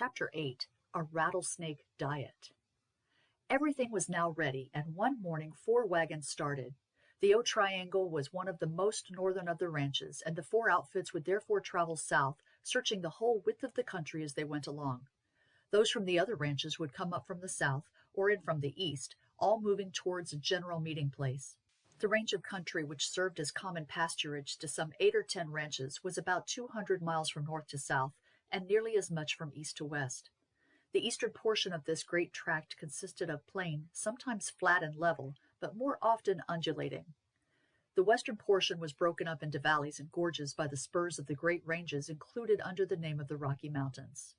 Chapter 8, A Rattlesnake Diet. Everything was now ready, and one morning 4 wagons started. The O Triangle was one of the most northern of the ranches, and the 4 outfits would therefore travel south, searching the whole width of the country as they went along. Those from the other ranches would come up from the south, or in from the east, all moving towards a general meeting place. The range of country which served as common pasturage to some 8 or 10 ranches was about 200 miles from north to south, and nearly as much from east to west. The eastern portion of this great tract consisted of plain, sometimes flat and level, but more often undulating. The western portion was broken up into valleys and gorges by the spurs of the great ranges included under the name of the Rocky Mountains.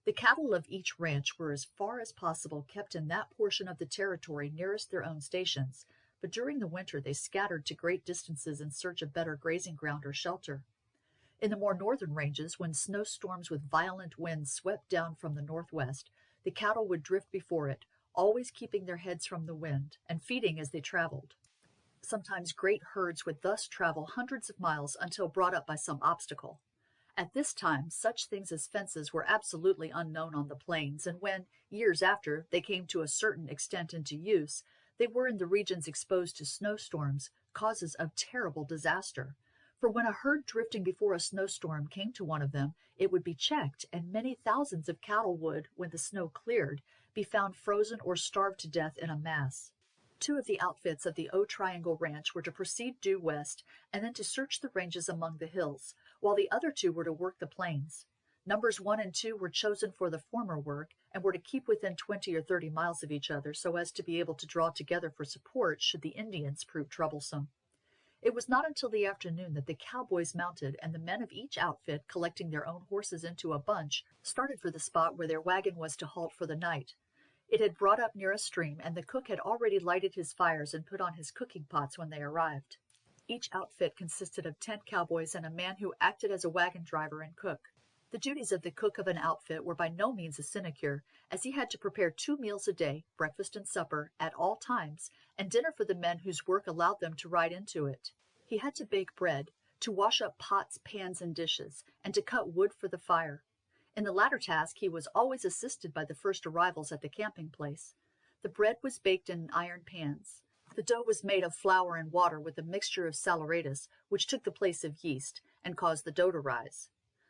The cattle of each ranch were as far as possible kept in that portion of the territory nearest their own stations, but during the winter they scattered to great distances in search of better grazing ground or shelter. In the more northern ranges, when snowstorms with violent winds swept down from the northwest, the cattle would drift before it, always keeping their heads from the wind, and feeding as they traveled. Sometimes great herds would thus travel hundreds of miles until brought up by some obstacle. At this time, such things as fences were absolutely unknown on the plains, and when, years after, they came to a certain extent into use, they were in the regions exposed to snowstorms, causes of terrible disaster. For when a herd drifting before a snowstorm came to one of them, it would be checked, and many thousands of cattle would, when the snow cleared, be found frozen or starved to death in a mass. 2 of the outfits of the O Triangle Ranch were to proceed due west, and then to search the ranges among the hills, while the other 2 were to work the plains. Numbers 1 and 2 were chosen for the former work, and were to keep within 20 or 30 miles of each other so as to be able to draw together for support should the Indians prove troublesome. It was not until the afternoon that the cowboys mounted, and the men of each outfit, collecting their own horses into a bunch, started for the spot where their wagon was to halt for the night. It had brought up near a stream, and the cook had already lighted his fires and put on his cooking pots when they arrived. Each outfit consisted of 10 cowboys and a man who acted as a wagon driver and cook. The duties of the cook of an outfit were by no means a sinecure, as he had to prepare 2 meals a day, breakfast and supper, at all times, and dinner for the men whose work allowed them to ride into it. He had to bake bread, to wash up pots, pans, and dishes, and to cut wood for the fire. In the latter task he was always assisted by the first arrivals at the camping place. The bread was baked in iron pans. The dough was made of flour and water with a mixture of saleratus, which took the place of yeast, and caused the dough to rise.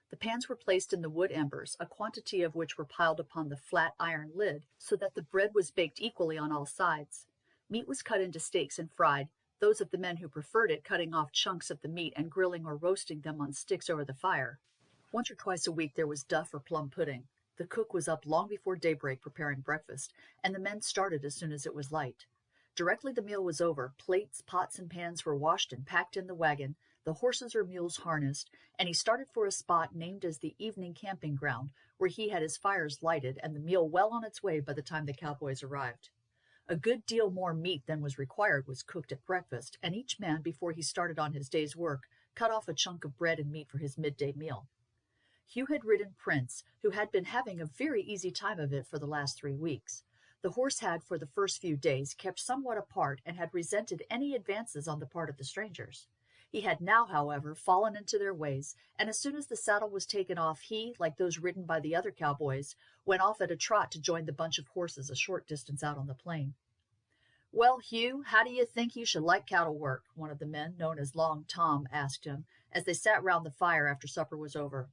The pans were placed in the wood embers, a quantity of which were piled upon the flat iron lid, so that the bread was baked equally on all sides. Meat was cut into steaks and fried, those of the men who preferred it cutting off chunks of the meat and grilling or roasting them on sticks over the fire. Once or twice a week there was duff or plum pudding. The cook was up long before daybreak preparing breakfast, and the men started as soon as it was light. Directly the meal was over, plates, pots, and pans were washed and packed in the wagon, the horses or mules harnessed, and he started for a spot named as the evening camping ground, where he had his fires lighted and the meal well on its way by the time the cowboys arrived. A good deal more meat than was required was cooked at breakfast, and each man, before he started on his day's work, cut off a chunk of bread and meat for his midday meal. Hugh had ridden Prince, who had been having a very easy time of it for the last 3 weeks. The horse had, for the first few days, kept somewhat apart and had resented any advances on the part of the strangers. He had now, however, fallen into their ways, and as soon as the saddle was taken off, he, like those ridden by the other cowboys, went off at a trot to join the bunch of horses a short distance out on the plain. "Well, Hugh, how do you think you should like cattle work?" one of the men, known as Long Tom, asked him, as they sat round the fire after supper was over.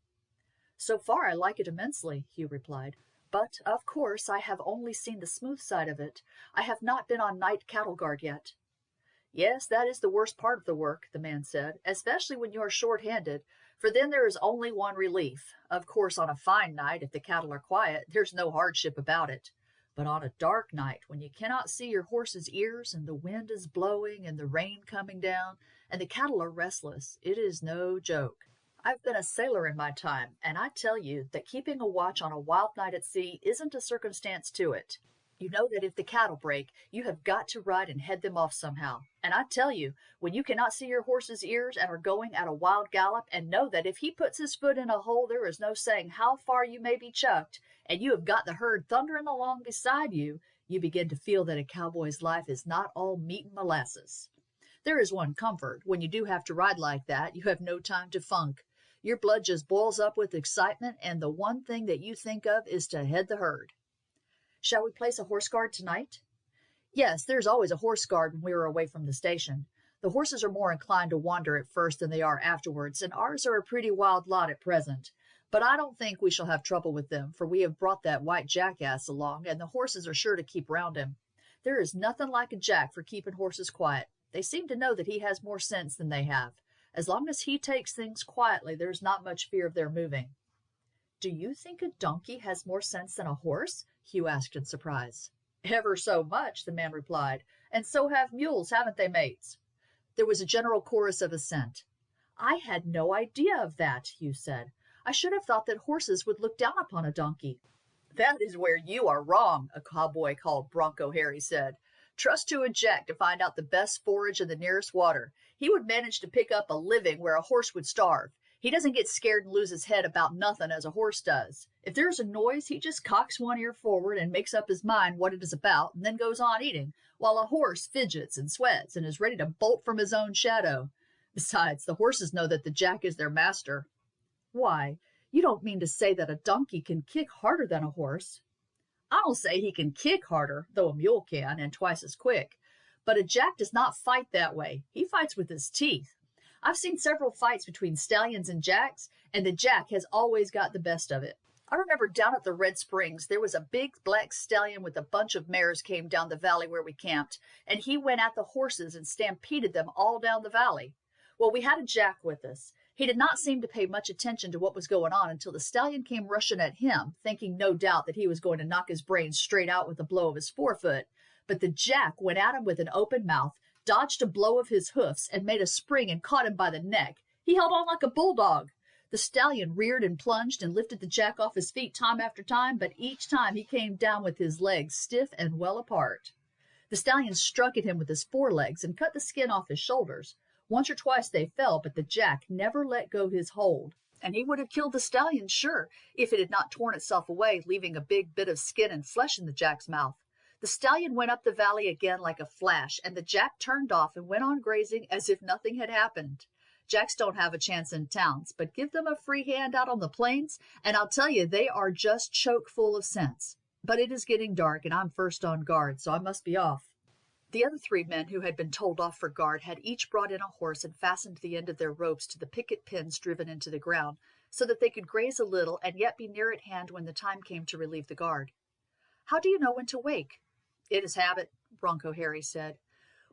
"So far I like it immensely," Hugh replied. "But, of course, I have only seen the smooth side of it. I have not been on night cattle guard yet." "Yes, that is the worst part of the work," the man said, "especially when you are short-handed, for then there is only one relief. Of course, on a fine night, if the cattle are quiet, there's no hardship about it. But on a dark night, when you cannot see your horse's ears, and the wind is blowing, and the rain coming down, and the cattle are restless, it is no joke. I've been a sailor in my time, and I tell you that keeping a watch on a wild night at sea isn't a circumstance to it. You know that if the cattle break, you have got to ride and head them off somehow. And I tell you, when you cannot see your horse's ears and are going at a wild gallop, and know that if he puts his foot in a hole there is no saying how far you may be chucked, and you have got the herd thundering along beside you, you begin to feel that a cowboy's life is not all meat and molasses. There is one comfort: when you do have to ride like that, you have no time to funk. Your blood just boils up with excitement, and the one thing that you think of is to head the herd. Shall we place a horse guard tonight? Yes, there's always a horse guard when we are away from the station. The horses are more inclined to wander at first than they are afterwards, and ours are a pretty wild lot at present. But I don't think we shall have trouble with them, for we have brought that white jackass along, and the horses are sure to keep round him. There is nothing like a jack for keeping horses quiet. They seem to know that he has more sense than they have. As long as he takes things quietly, there's not much fear of their moving. Do you think a donkey has more sense than a horse? Hugh asked in surprise. Ever so much, the man replied, and so have mules, haven't they, mates? There was a general chorus of assent. I had no idea of that, Hugh said. I should have thought that horses would look down upon a donkey. That is where you are wrong, a cowboy called Bronco Harry said. Trust to a jack to find out the best forage in the nearest water. He would manage to pick up a living where a horse would starve. He doesn't get scared and lose his head about nothing as a horse does. If there's a noise, he just cocks one ear forward and makes up his mind what it is about, and then goes on eating, while a horse fidgets and sweats and is ready to bolt from his own shadow. Besides, the horses know that the jack is their master. Why, you don't mean to say that a donkey can kick harder than a horse? I don't say he can kick harder, though a mule can, and twice as quick. But a jack does not fight that way. He fights with his teeth. I've seen several fights between stallions and jacks, and the jack has always got the best of it. I remember down at the Red Springs, there was a big black stallion with a bunch of mares came down the valley where we camped, and he went at the horses and stampeded them all down the valley. Well, we had a jack with us. He did not seem to pay much attention to what was going on until the stallion came rushing at him, thinking no doubt that he was going to knock his brains straight out with a blow of his forefoot. But the jack went at him with an open mouth, dodged a blow of his hoofs, and made a spring and caught him by the neck. He held on like a bulldog. The stallion reared and plunged and lifted the jack off his feet time after time, but each time he came down with his legs stiff and well apart. The stallion struck at him with his forelegs and cut the skin off his shoulders. Once or twice they fell, but the jack never let go his hold, and he would have killed the stallion, sure, if it had not torn itself away, leaving a big bit of skin and flesh in the jack's mouth. The stallion went up the valley again like a flash, and the jack turned off and went on grazing as if nothing had happened. Jacks don't have a chance in towns, but give them a free hand out on the plains, and I'll tell you, they are just choke full of sense. But it is getting dark, and I'm first on guard, so I must be off. The other 3 men who had been told off for guard had each brought in a horse and fastened the end of their ropes to the picket pins driven into the ground, so that they could graze a little and yet be near at hand when the time came to relieve the guard. How do you know when to wake? It is habit, Bronco Harry said.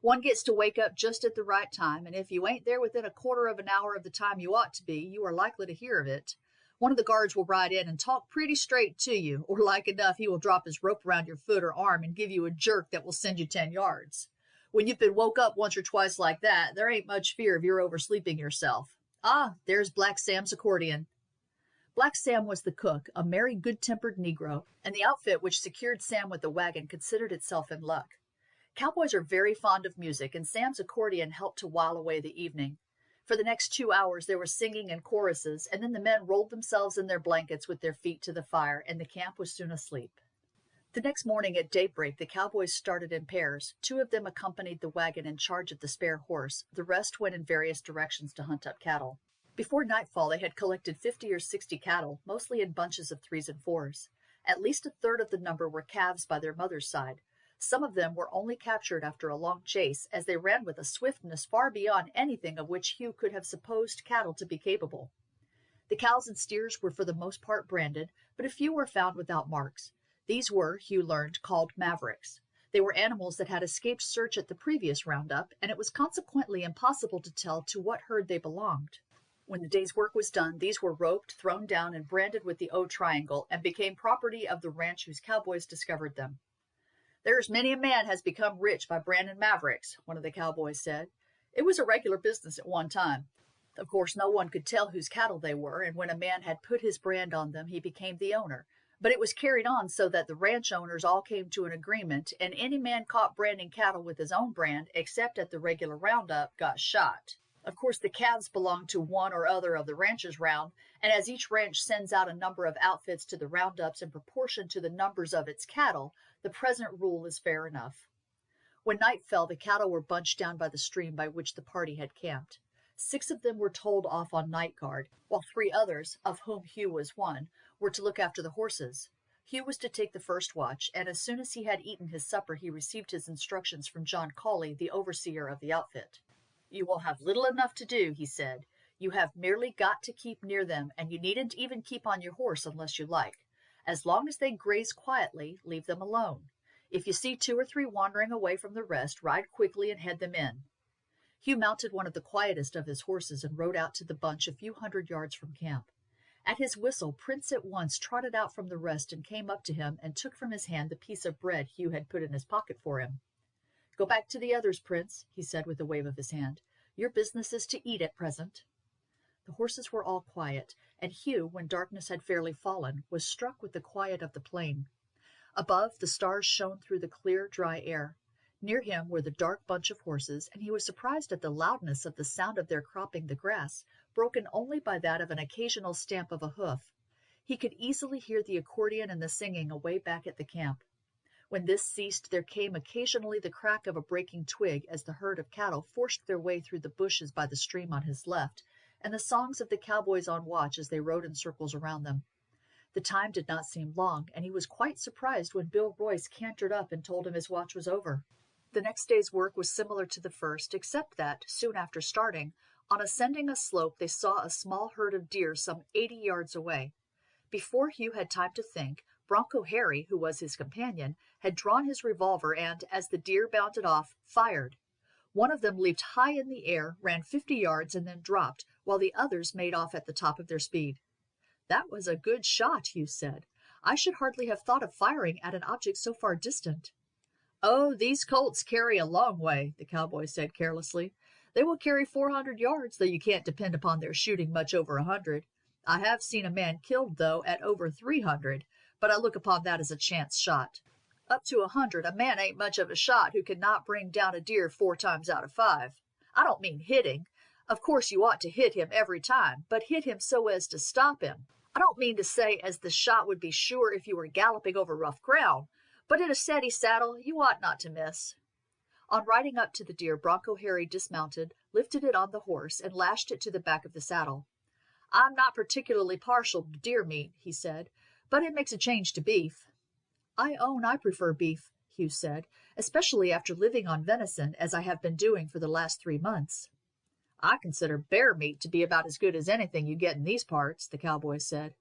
One gets to wake up just at the right time, and if you ain't there within a quarter of an hour of the time you ought to be, you are likely to hear of it. One of the guards will ride in and talk pretty straight to you, or like enough he will drop his rope around your foot or arm and give you a jerk that will send you 10 yards. When you've been woke up once or twice like that, there ain't much fear of your oversleeping yourself. Ah, there's Black Sam's accordion. Black Sam was the cook, a merry, good-tempered Negro, and the outfit which secured Sam with the wagon considered itself in luck. Cowboys are very fond of music, and Sam's accordion helped to while away the evening. For the next 2 hours there was singing and choruses, and then the men rolled themselves in their blankets with their feet to the fire, and the camp was soon asleep. The next morning at daybreak the cowboys started in pairs. 2 of them accompanied the wagon in charge of the spare horse. The rest went in various directions to hunt up cattle. Before nightfall they had collected 50 or 60 cattle, mostly in bunches of 3s and 4s. At least a third of the number were calves by their mother's side. Some of them were only captured after a long chase, as they ran with a swiftness far beyond anything of which Hugh could have supposed cattle to be capable. The cows and steers were for the most part branded, but a few were found without marks. These were, Hugh learned, called mavericks. They were animals that had escaped search at the previous roundup, and it was consequently impossible to tell to what herd they belonged. When the day's work was done, these were roped, thrown down, and branded with the O triangle, and became property of the ranch whose cowboys discovered them. There's many a man has become rich by branding mavericks, one of the cowboys said. It was a regular business at one time. Of course, no one could tell whose cattle they were, and when a man had put his brand on them, he became the owner. But it was carried on so that the ranch owners all came to an agreement, and any man caught branding cattle with his own brand, except at the regular roundup, got shot. Of course, the calves belonged to one or other of the ranches round, and as each ranch sends out a number of outfits to the roundups in proportion to the numbers of its cattle, the present rule is fair enough. When night fell, the cattle were bunched down by the stream by which the party had camped. 6 of them were told off on night guard, while 3 others, of whom Hugh was one, were to look after the horses. Hugh was to take the first watch, and as soon as he had eaten his supper he received his instructions from John Cawley, the overseer of the outfit. "You will have little enough to do," he said. "You have merely got to keep near them, and you needn't even keep on your horse unless you like. As long as they graze quietly, leave them alone. If you see 2 or 3 wandering away from the rest, ride quickly and head them in." Hugh mounted one of the quietest of his horses and rode out to the bunch a few hundred yards from camp. At his whistle, Prince at once trotted out from the rest and came up to him and took from his hand the piece of bread Hugh had put in his pocket for him. "Go back to the others, Prince," he said with a wave of his hand. "Your business is to eat at present." The horses were all quiet, and Hugh, when darkness had fairly fallen, was struck with the quiet of the plain. Above, the stars shone through the clear, dry air. Near him were the dark bunch of horses, and he was surprised at the loudness of the sound of their cropping the grass, broken only by that of an occasional stamp of a hoof. He could easily hear the accordion and the singing away back at the camp. When this ceased, there came occasionally the crack of a breaking twig as the herd of cattle forced their way through the bushes by the stream on his left, and the songs of the cowboys on watch as they rode in circles around them. The time did not seem long, and he was quite surprised when Bill Royce cantered up and told him his watch was over. The next day's work was similar to the first, except that, soon after starting, on ascending a slope they saw a small herd of deer some 80 yards away. Before Hugh had time to think, Bronco Harry, who was his companion, had drawn his revolver and, as the deer bounded off, fired. One of them leaped high in the air, ran 50 yards, and then dropped, while the others made off at the top of their speed. "That was a good shot," Hugh said. "I should hardly have thought of firing at an object so far distant." "Oh, these colts carry a long way," the cowboy said carelessly. "They will carry 400 yards, though you can't depend upon their shooting much over 100. I have seen a man killed, though, at over 300, but I look upon that as a chance shot. Up to 100, a man ain't much of a shot who cannot bring down a deer 4 times out of 5. I don't mean hitting. Of course you ought to hit him every time, but hit him so as to stop him. I don't mean to say as the shot would be sure if you were galloping over rough ground, but in a steady saddle you ought not to miss." On riding up to the deer, Bronco Harry dismounted, lifted it on the horse, and lashed it to the back of the saddle. "I'm not particularly partial to deer meat," he said, "but it makes a change to beef." "I own I prefer beef," Hugh said, "especially after living on venison, as I have been doing for the last 3 months." "I consider bear meat to be about as good as anything you get in these parts," the cowboy said.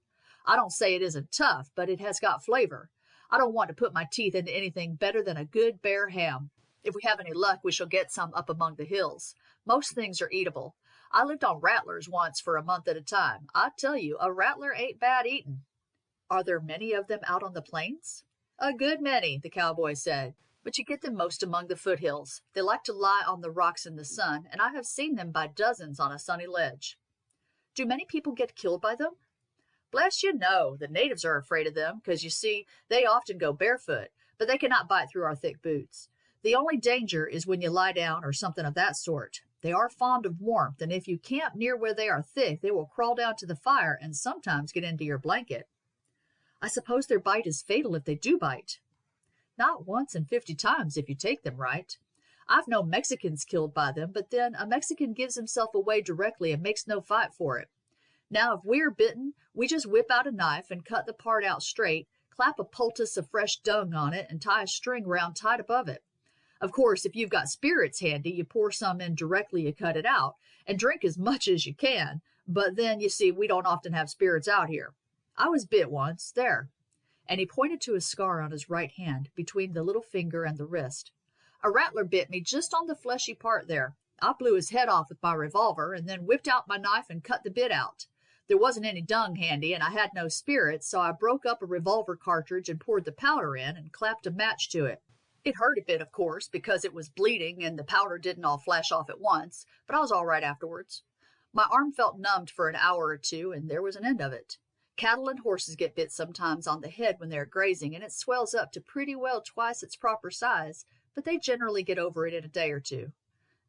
"I don't say it isn't tough, but it has got flavor. I don't want to put my teeth into anything better than a good bear ham. If we have any luck, we shall get some up among the hills. Most things are eatable. I lived on rattlers once for a month at a time. I tell you, a rattler ain't bad eating." "Are there many of them out on the plains?" "A good many," the cowboy said, "but you get them most among the foothills. They like to lie on the rocks in the sun, and I have seen them by dozens on a sunny ledge." "Do many people get killed by them?" "Bless you, no. The natives are afraid of them, because you see, they often go barefoot, but they cannot bite through our thick boots. The only danger is when you lie down or something of that sort. They are fond of warmth, and if you camp near where they are thick, they will crawl down to the fire and sometimes get into your blanket." "I suppose their bite is fatal if they do bite." "Not once in 50 times if you take them right. I've known Mexicans killed by them, but then a Mexican gives himself away directly and makes no fight for it. Now, if we're bitten, we just whip out a knife and cut the part out straight, clap a poultice of fresh dung on it, and tie a string round tight above it. Of course, if you've got spirits handy, you pour some in directly you cut it out, and drink as much as you can, but then, you see, we don't often have spirits out here. I was bit once, there," and he pointed to a scar on his right hand, between the little finger and the wrist. "A rattler bit me just on the fleshy part there. I blew his head off with my revolver, and then whipped out my knife and cut the bit out. There wasn't any dung handy, and I had no spirits, so I broke up a revolver cartridge and poured the powder in and clapped a match to it. It hurt a bit, of course, because it was bleeding and the powder didn't all flash off at once, but I was all right afterwards. My arm felt numbed for an hour or 2, and there was an end of it. Cattle and horses get bit sometimes on the head when they're grazing, and it swells up to pretty well twice its proper size, but they generally get over it in a day or 2.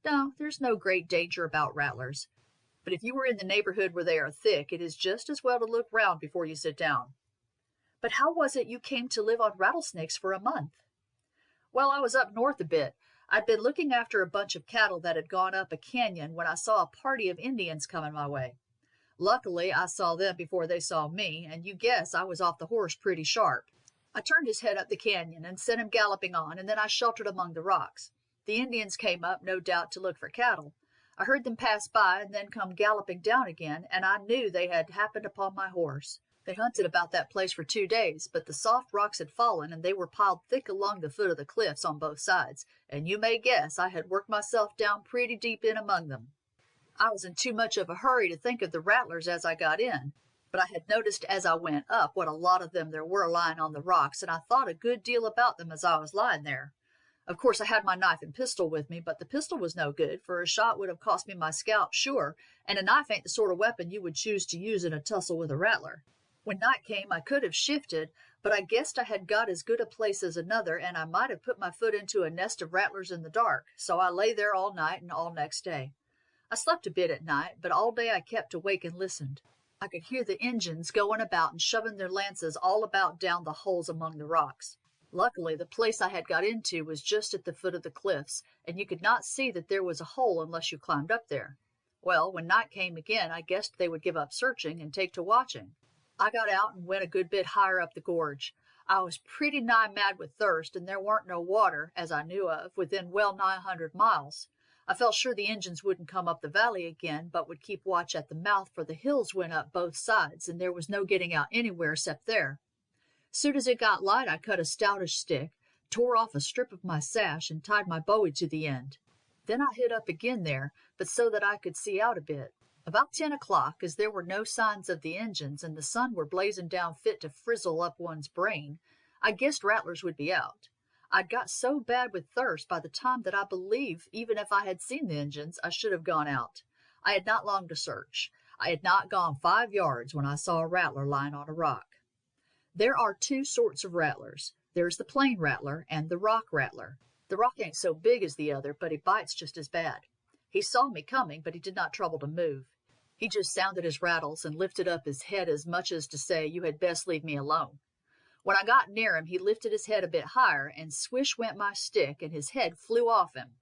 No, there's no great danger about rattlers. But if you were in the neighborhood where they are thick, it is just as well to look round before you sit down." "But how was it you came to live on rattlesnakes for a month?" "Well, I was up north a bit. I'd been looking after a bunch of cattle that had gone up a canyon when I saw a party of Indians coming my way. Luckily, I saw them before they saw me, and you guess I was off the horse pretty sharp. I turned his head up the canyon and sent him galloping on, and then I sheltered among the rocks. The Indians came up, no doubt, to look for cattle. I heard them pass by and then come galloping down again, and I knew they had happened upon my horse. They hunted about that place for 2 days, but the soft rocks had fallen, and they were piled thick along the foot of the cliffs on both sides, and you may guess I had worked myself down pretty deep in among them. I was in too much of a hurry to think of the rattlers as I got in, but I had noticed as I went up what a lot of them there were lying on the rocks, and I thought a good deal about them as I was lying there. Of course, I had my knife and pistol with me, but the pistol was no good, for a shot would have cost me my scalp, sure, and a knife ain't the sort of weapon you would choose to use in a tussle with a rattler. When night came, I could have shifted, but I guessed I had got as good a place as another, and I might have put my foot into a nest of rattlers in the dark, so I lay there all night and all next day. I slept a bit at night, but all day I kept awake and listened. I could hear the Injuns going about and shoving their lances all about down the holes among the rocks. Luckily, the place I had got into was just at the foot of the cliffs, and you could not see that there was a hole unless you climbed up there. Well, when night came again, I guessed they would give up searching and take to watching. I got out and went a good bit higher up the gorge. I was pretty nigh mad with thirst, and there weren't no water, as I knew of, within well nigh 100 miles. I felt sure the Injuns wouldn't come up the valley again, but would keep watch at the mouth, for the hills went up both sides, and there was no getting out anywhere except there. Soon as it got light, I cut a stoutish stick, tore off a strip of my sash, and tied my bowie to the end. Then I hid up again there, but so that I could see out a bit. About 10 o'clock, as there were no signs of the Injuns, and the sun were blazing down fit to frizzle up one's brain, I guessed rattlers would be out. I'd got so bad with thirst by the time that I believe even if I had seen the Injuns, I should have gone out. I had not long to search. I had not gone 5 yards when I saw a rattler lying on a rock. There are 2 sorts of rattlers. There's the plain rattler and the rock rattler. The rock ain't so big as the other, but he bites just as bad. He saw me coming, but he did not trouble to move. He just sounded his rattles and lifted up his head as much as to say, "You had best leave me alone." When I got near him, he lifted his head a bit higher, and swish went my stick, and his head flew off him.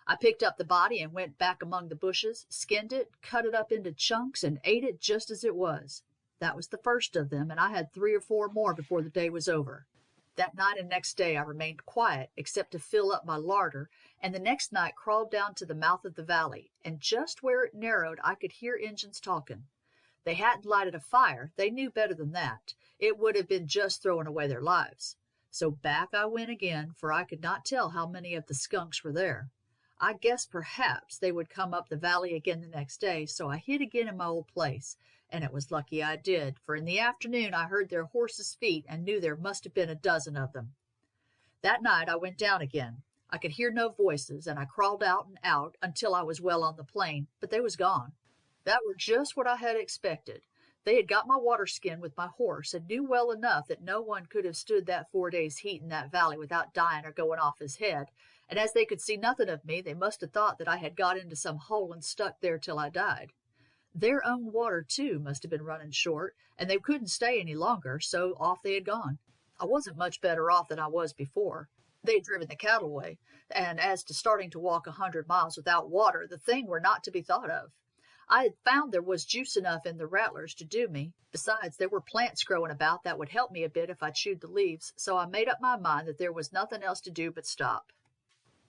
I picked up the body and went back among the bushes, skinned it, cut it up into chunks, and ate it just as it was. That was the first of them, and I had 3 or 4 more before the day was over. That night and next day I remained quiet, except to fill up my larder, and the next night crawled down to the mouth of the valley, and just where it narrowed I could hear Injuns talking. They hadn't lighted a fire. They knew better than that. It would have been just throwing away their lives. So back I went again, for I could not tell how many of the skunks were there. I guessed perhaps they would come up the valley again the next day, so I hid again in my old place, and it was lucky I did, for in the afternoon I heard their horses' feet and knew there must have been a dozen of them. That night I went down again. I could hear no voices, and I crawled out and out until I was well on the plain, but they was gone. That were just what I had expected. They had got my water skin with my horse, and knew well enough that no one could have stood that 4 days' heat in that valley without dying or going off his head, and as they could see nothing of me, they must have thought that I had got into some hole and stuck there till I died. Their own water, too, must have been running short, and they couldn't stay any longer, so off they had gone. I wasn't much better off than I was before. They had driven the cattle away, and as to starting to walk 100 miles without water, the thing were not to be thought of. I had found there was juice enough in the rattlers to do me. Besides, there were plants growing about that would help me a bit if I chewed the leaves, so I made up my mind that there was nothing else to do but stop.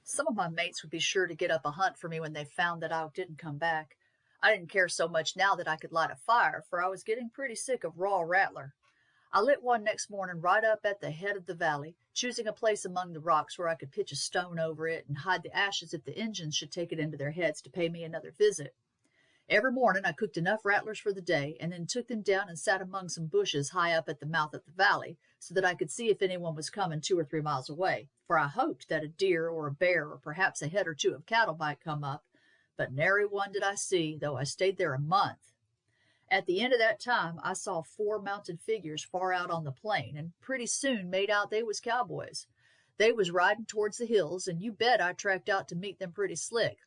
Some of my mates would be sure to get up a hunt for me when they found that I didn't come back. I didn't care so much now that I could light a fire, for I was getting pretty sick of raw rattler. I lit one next morning right up at the head of the valley, choosing a place among the rocks where I could pitch a stone over it and hide the ashes if the Injuns should take it into their heads to pay me another visit. Every morning I cooked enough rattlers for the day, and then took them down and sat among some bushes high up at the mouth of the valley, so that I could see if anyone was coming 2 or 3 miles away, for I hoped that a deer or a bear or perhaps a head or 2 of cattle might come up, but nary one did I see, though I stayed there a month. At the end of that time I saw 4 mounted figures far out on the plain, and pretty soon made out they was cowboys. They was riding towards the hills, and you bet I tracked out to meet them pretty slick.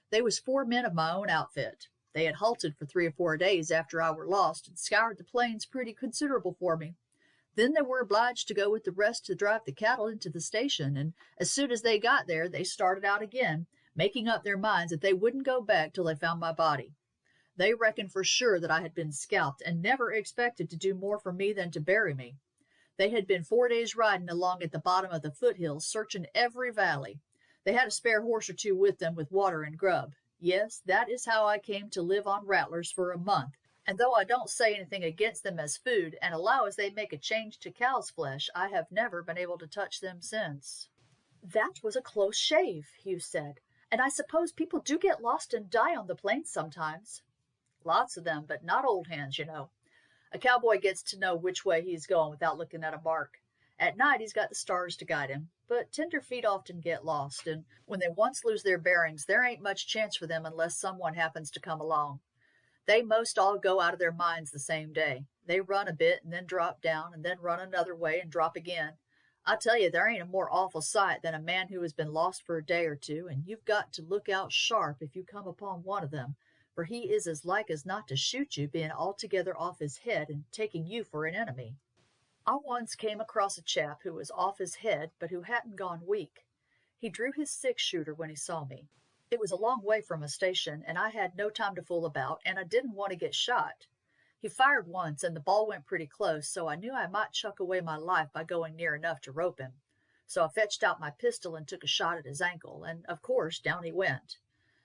They was 4 men of my own outfit. They had halted for 3 or 4 days after I were lost, and scoured the plains pretty considerable for me. Then they were obliged to go with the rest to drive the cattle into the station, and as soon as they got there, they started out again, making up their minds that they wouldn't go back till they found my body. They reckoned for sure that I had been scalped, and never expected to do more for me than to bury me. They had been 4 days riding along at the bottom of the foothills, searching every valley. They had a spare horse or two with them with water and grub. Yes, that is how I came to live on rattlers for a month, and though I don't say anything against them as food, and allow as they make a change to cow's flesh, I have never been able to touch them since." "That was a close shave," Hugh said, "and I suppose people do get lost and die on the plains sometimes." "Lots of them, but not old hens, you know. A cowboy gets to know which way he's going without looking at a mark. At night he's got the stars to guide him, but tenderfeet often get lost, and when they once lose their bearings, there ain't much chance for them unless someone happens to come along. They most all go out of their minds the same day. They run a bit and then drop down, and then run another way and drop again. I tell you, there ain't a more awful sight than a man who has been lost for a day or two, and you've got to look out sharp if you come upon one of them, for he is as like as not to shoot you, being altogether off his head and taking you for an enemy. I once came across a chap who was off his head, but who hadn't gone weak. He drew his six-shooter when he saw me. It was a long way from a station, and I had no time to fool about, and I didn't want to get shot. He fired once, and the ball went pretty close, so I knew I might chuck away my life by going near enough to rope him. So I fetched out my pistol and took a shot at his ankle, and, of course, down he went.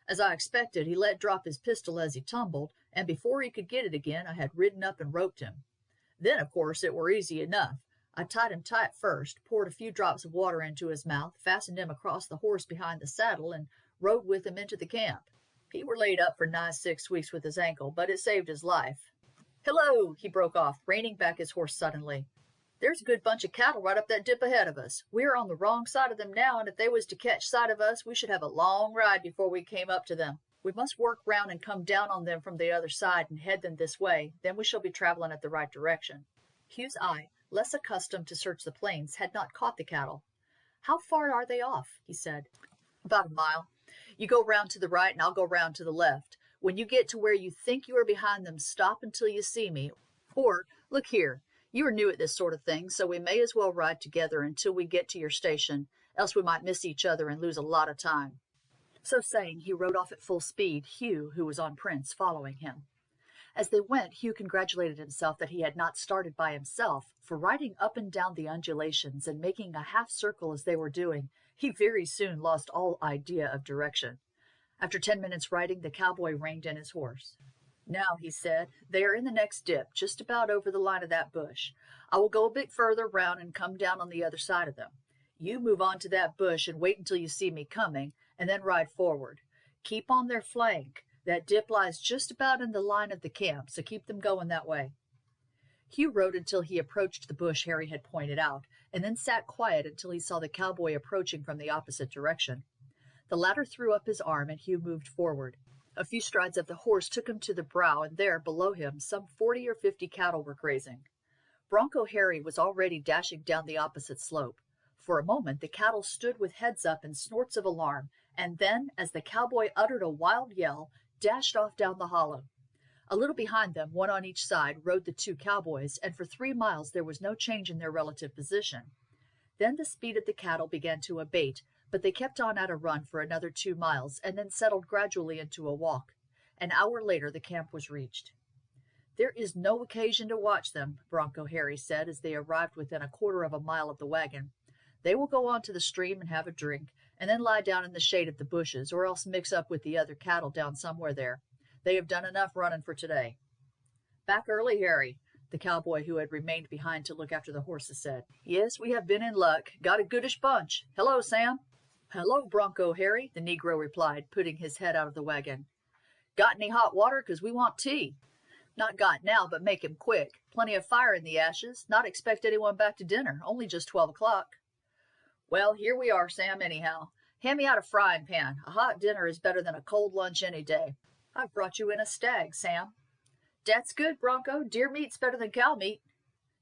As I expected, he let drop his pistol as he tumbled, and before he could get it again, I had ridden up and roped him. Then, of course, it were easy enough. I tied him tight first, poured a few drops of water into his mouth, fastened him across the horse behind the saddle, and rode with him into the camp. He were laid up for nigh 6 weeks with his ankle, but it saved his life. Hello, he broke off, reining back his horse suddenly. There's a good bunch of cattle right up that dip ahead of us. We are on the wrong side of them now, and if they was to catch sight of us, we should have a long ride before we came up to them. We must work round and come down on them from the other side and head them this way, then we shall be traveling at the right direction. Hugh's eye, less accustomed to search the plains, had not caught the cattle. How far are they off? He said. About a mile. You go round to the right, and I'll go round to the left. When you get to where you think you are behind them, stop until you see me. Or, look here, you are new at this sort of thing, so we may as well ride together until we get to your station, else we might miss each other and lose a lot of time. So saying, he rode off at full speed, Hugh, who was on Prince, following him. As they went, Hugh congratulated himself that he had not started by himself, for riding up and down the undulations and making a half circle as they were doing, he very soon lost all idea of direction. After 10 minutes riding, the cowboy reined in his horse. Now, he said, they are in the next dip, just about over the line of that bush. I will go a bit further round and come down on the other side of them. You move on to that bush and wait until you see me coming, and then ride forward. Keep on their flank. That dip lies just about in the line of the camp, so keep them going that way. Hugh rode until he approached the bush Harry had pointed out, and then sat quiet until he saw the cowboy approaching from the opposite direction. The latter threw up his arm, and Hugh moved forward. A few strides of the horse took him to the brow, and there, below him, some 40 or 50 cattle were grazing. Bronco Harry was already dashing down the opposite slope. For a moment the cattle stood with heads up and snorts of alarm, and then, as the cowboy uttered a wild yell, dashed off down the hollow. A little behind them, one on each side, rode the two cowboys, and for 3 miles there was no change in their relative position. Then the speed of the cattle began to abate, but they kept on at a run for another 2 miles, and then settled gradually into a walk. An hour later the camp was reached. There is no occasion to watch them, Bronco Harry said as they arrived within a quarter of a mile of the wagon. They will go on to the stream and have a drink, and then lie down in the shade of the bushes, or else mix up with the other cattle down somewhere there. They have done enough running for today. Back early, Harry, the cowboy who had remained behind to look after the horses said. Yes, we have been in luck. Got a goodish bunch. Hello, Sam. Hello, Bronco Harry, the negro replied, putting his head out of the wagon. Got any hot water? 'Cause we want tea. Not got now, but make him quick. Plenty of fire in the ashes. Not expect anyone back to dinner. Only just 12 o'clock. Well, here we are, Sam, anyhow. Hand me out a frying pan. A hot dinner is better than a cold lunch any day. I've brought you in a stag, Sam. Dat's good, Bronco. Deer meat's better than cow meat.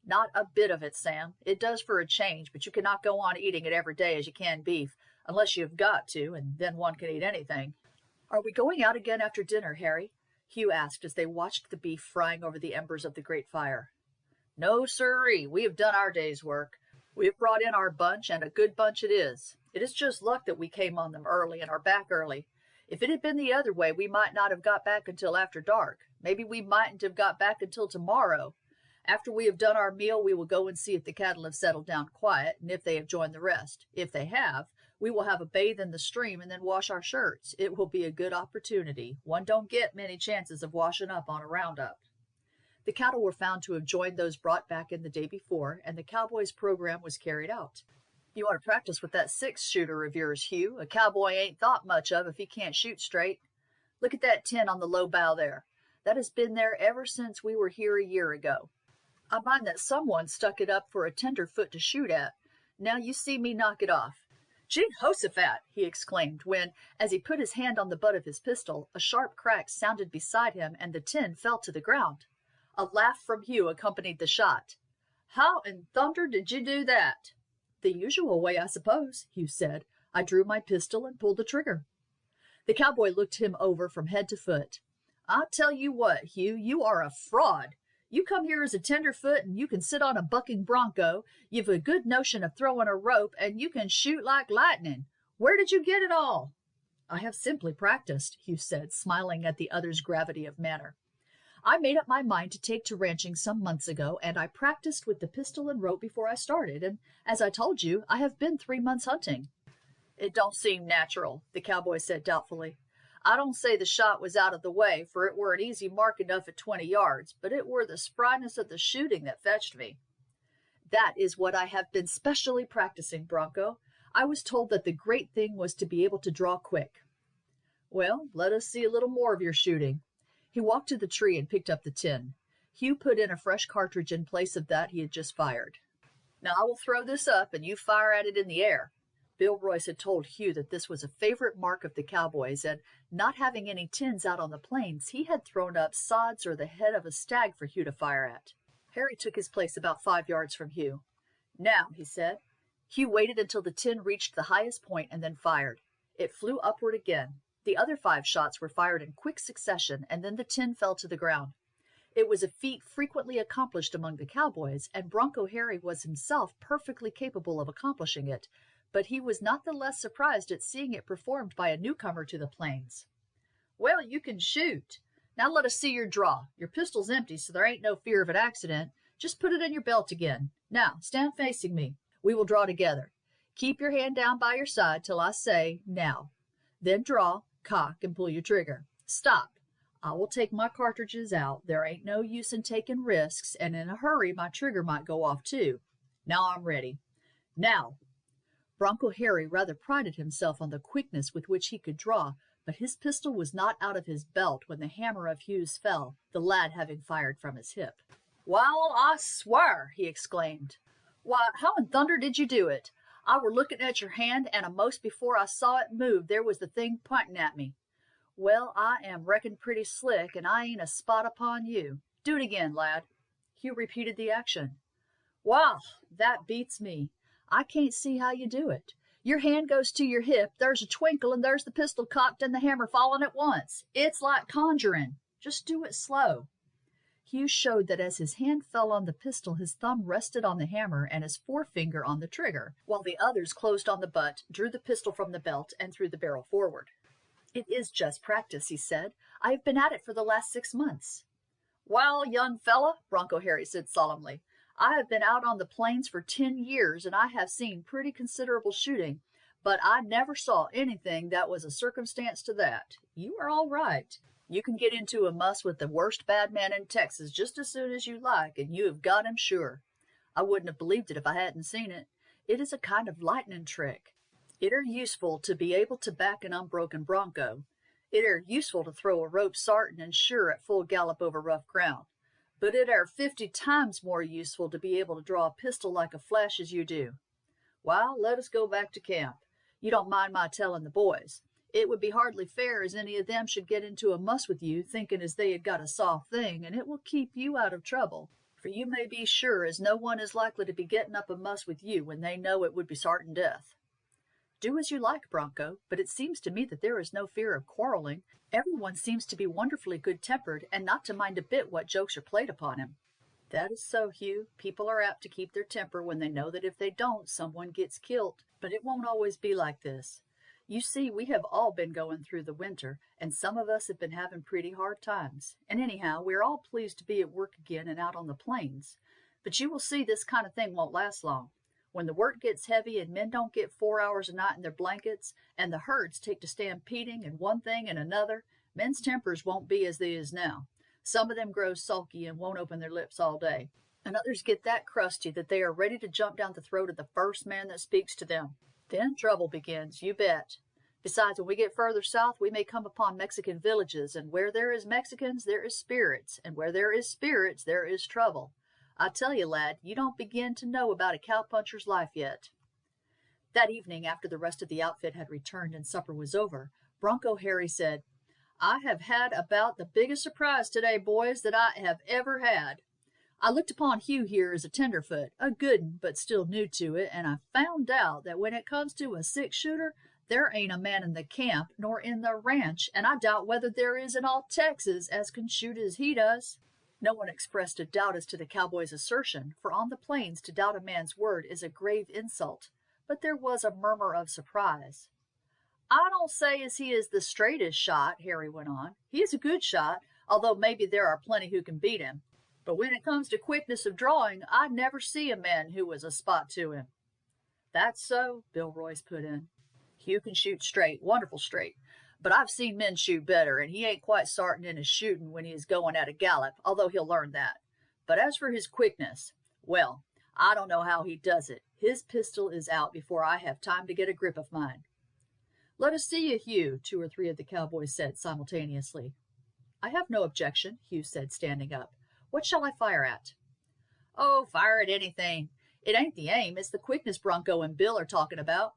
Not a bit of it, Sam. It does for a change, but you cannot go on eating it every day as you can beef, unless you've got to, and then one can eat anything. Are we going out again after dinner, Harry? Hugh asked as they watched the beef frying over the embers of the great fire. No, sirree, we have done our day's work. We have brought in our bunch, and a good bunch it is. It is just luck that we came on them early and are back early. If it had been the other way, we might not have got back until after dark. Maybe we mightn't have got back until tomorrow. After we have done our meal, we will go and see if the cattle have settled down quiet, and if they have joined the rest. If they have, we will have a bathe in the stream and then wash our shirts. It will be a good opportunity. One don't get many chances of washing up on a roundup. The cattle were found to have joined those brought back in the day before, and the cowboy's program was carried out. You ought to practice with that six-shooter of yours, Hugh. A cowboy ain't thought much of if he can't shoot straight. Look at that tin on the low bough there. That has been there ever since we were here a year ago. I mind that someone stuck it up for a tenderfoot to shoot at. Now you see me knock it off. Jehoshaphat! He exclaimed when, as he put his hand on the butt of his pistol, a sharp crack sounded beside him and the tin fell to the ground. A laugh from Hugh accompanied the shot. How in thunder did you do that? The usual way, I suppose, Hugh said. I drew my pistol and pulled the trigger. The cowboy looked him over from head to foot. I tell you what, Hugh, you are a fraud. You come here as a tenderfoot, and you can sit on a bucking bronco. You've a good notion of throwing a rope, and you can shoot like lightning. Where did you get it all? I have simply practiced, Hugh said, smiling at the other's gravity of manner. I made up my mind to take to ranching some months ago, and I practiced with the pistol and rope before I started, and as I told you, I have been 3 months hunting. It don't seem natural, the cowboy said doubtfully. I don't say the shot was out of the way, for it were an easy mark enough at 20 yards, but it were the spryness of the shooting that fetched me. That is what I have been specially practicing, Bronco. I was told that the great thing was to be able to draw quick. Well, let us see a little more of your shooting. He walked to the tree and picked up the tin. Hugh put in a fresh cartridge in place of that he had just fired. Now I will throw this up, and you fire at it in the air. Bill Royce had told Hugh that this was a favorite mark of the cowboys, and not having any tins out on the plains, he had thrown up sods or the head of a stag for Hugh to fire at. Harry took his place about 5 yards from Hugh. Now, he said. Hugh waited until the tin reached the highest point and then fired. It flew upward again. The other 5 shots were fired in quick succession, and then the tin fell to the ground. It was a feat frequently accomplished among the cowboys, and Bronco Harry was himself perfectly capable of accomplishing it, but he was not the less surprised at seeing it performed by a newcomer to the plains. Well, you can shoot. Now let us see your draw. Your pistol's empty, so there ain't no fear of an accident. Just put it in your belt again. Now, stand facing me. We will draw together. Keep your hand down by your side till I say, now. Then draw, cock, and pull your trigger. Stop. I will take my cartridges out. There ain't no use in taking risks, and in a hurry my trigger might go off too. Now I'm ready. Now. Bronco Harry rather prided himself on the quickness with which he could draw, but his pistol was not out of his belt when the hammer of Hugh's fell, the lad having fired from his hip. Well, I swear, he exclaimed. Why, how in thunder did you do it? I were looking at your hand, and a'most before I saw it move, there was the thing pointing at me. Well, I am reckoned pretty slick, and I ain't a spot upon you. Do it again, lad. Hugh repeated the action. Wow, that beats me. I can't see how you do it. Your hand goes to your hip, there's a twinkle, and there's the pistol cocked and the hammer falling at once. It's like conjuring. Just do it slow. Hugh showed that as his hand fell on the pistol, his thumb rested on the hammer and his forefinger on the trigger, while the others closed on the butt, drew the pistol from the belt, and threw the barrel forward. It is just practice, he said. I have been at it for the last 6 months. Well, young fella, Bronco Harry said solemnly, I have been out on the plains for 10 years, and I have seen pretty considerable shooting, but I never saw anything that was a circumstance to that. You are all right. You can get into a muss with the worst bad man in Texas just as soon as you like, and you have got him sure. I wouldn't have believed it if I hadn't seen it. It is a kind of lightning trick. It are useful to be able to back an unbroken bronco. It are useful to throw a rope sartin and sure at full gallop over rough ground. But it are 50 times more useful to be able to draw a pistol like a flash as you do. Well, let us go back to camp. You don't mind my telling the boys. It would be hardly fair as any of them should get into a muss with you, thinking as they had got a soft thing, and it will keep you out of trouble. For you may be sure as no one is likely to be getting up a muss with you when they know it would be sartin death. Do as you like, Bronco, but it seems to me that there is no fear of quarreling. Everyone seems to be wonderfully good-tempered and not to mind a bit what jokes are played upon him. That is so, Hugh. People are apt to keep their temper when they know that if they don't, someone gets killed. But it won't always be like this. You see, we have all been going through the winter, and some of us have been having pretty hard times. And anyhow, we're all pleased to be at work again and out on the plains. But you will see this kind of thing won't last long. When the work gets heavy and men don't get 4 hours a night in their blankets, and the herds take to stampeding and one thing and another, men's tempers won't be as they is now. Some of them grow sulky and won't open their lips all day, and others get that crusty that they are ready to jump down the throat of the first man that speaks to them. Then trouble begins, you bet. Besides, when we get further south, we may come upon Mexican villages, and where there is Mexicans, there is spirits, and where there is spirits, there is trouble. I tell you, lad, you don't begin to know about a cowpuncher's life yet. That evening, after the rest of the outfit had returned and supper was over, Bronco Harry said, I have had about the biggest surprise today, boys, that I have ever had. I looked upon Hugh here as a tenderfoot, a good 'un, but still new to it, and I found out that when it comes to a six-shooter, there ain't a man in the camp nor in the ranch, and I doubt whether there is in all Texas as can shoot as he does. No one expressed a doubt as to the cowboy's assertion, for on the plains to doubt a man's word is a grave insult, but there was a murmur of surprise. I don't say as he is the straightest shot, Harry went on. He is a good shot, although maybe there are plenty who can beat him. But when it comes to quickness of drawing, I never see a man who was a spot to him. That's so, Bill Royce put in. Hugh can shoot straight, wonderful straight. But I've seen men shoot better, and he ain't quite sartin in his shooting when he is going at a gallop, although he'll learn that. But as for his quickness, well, I don't know how he does it. His pistol is out before I have time to get a grip of mine. Let us see you, Hugh, 2 or 3 of the cowboys said simultaneously. I have no objection, Hugh said, standing up. What shall I fire at? Oh, fire at anything. It ain't the aim, it's the quickness Bronco and Bill are talking about.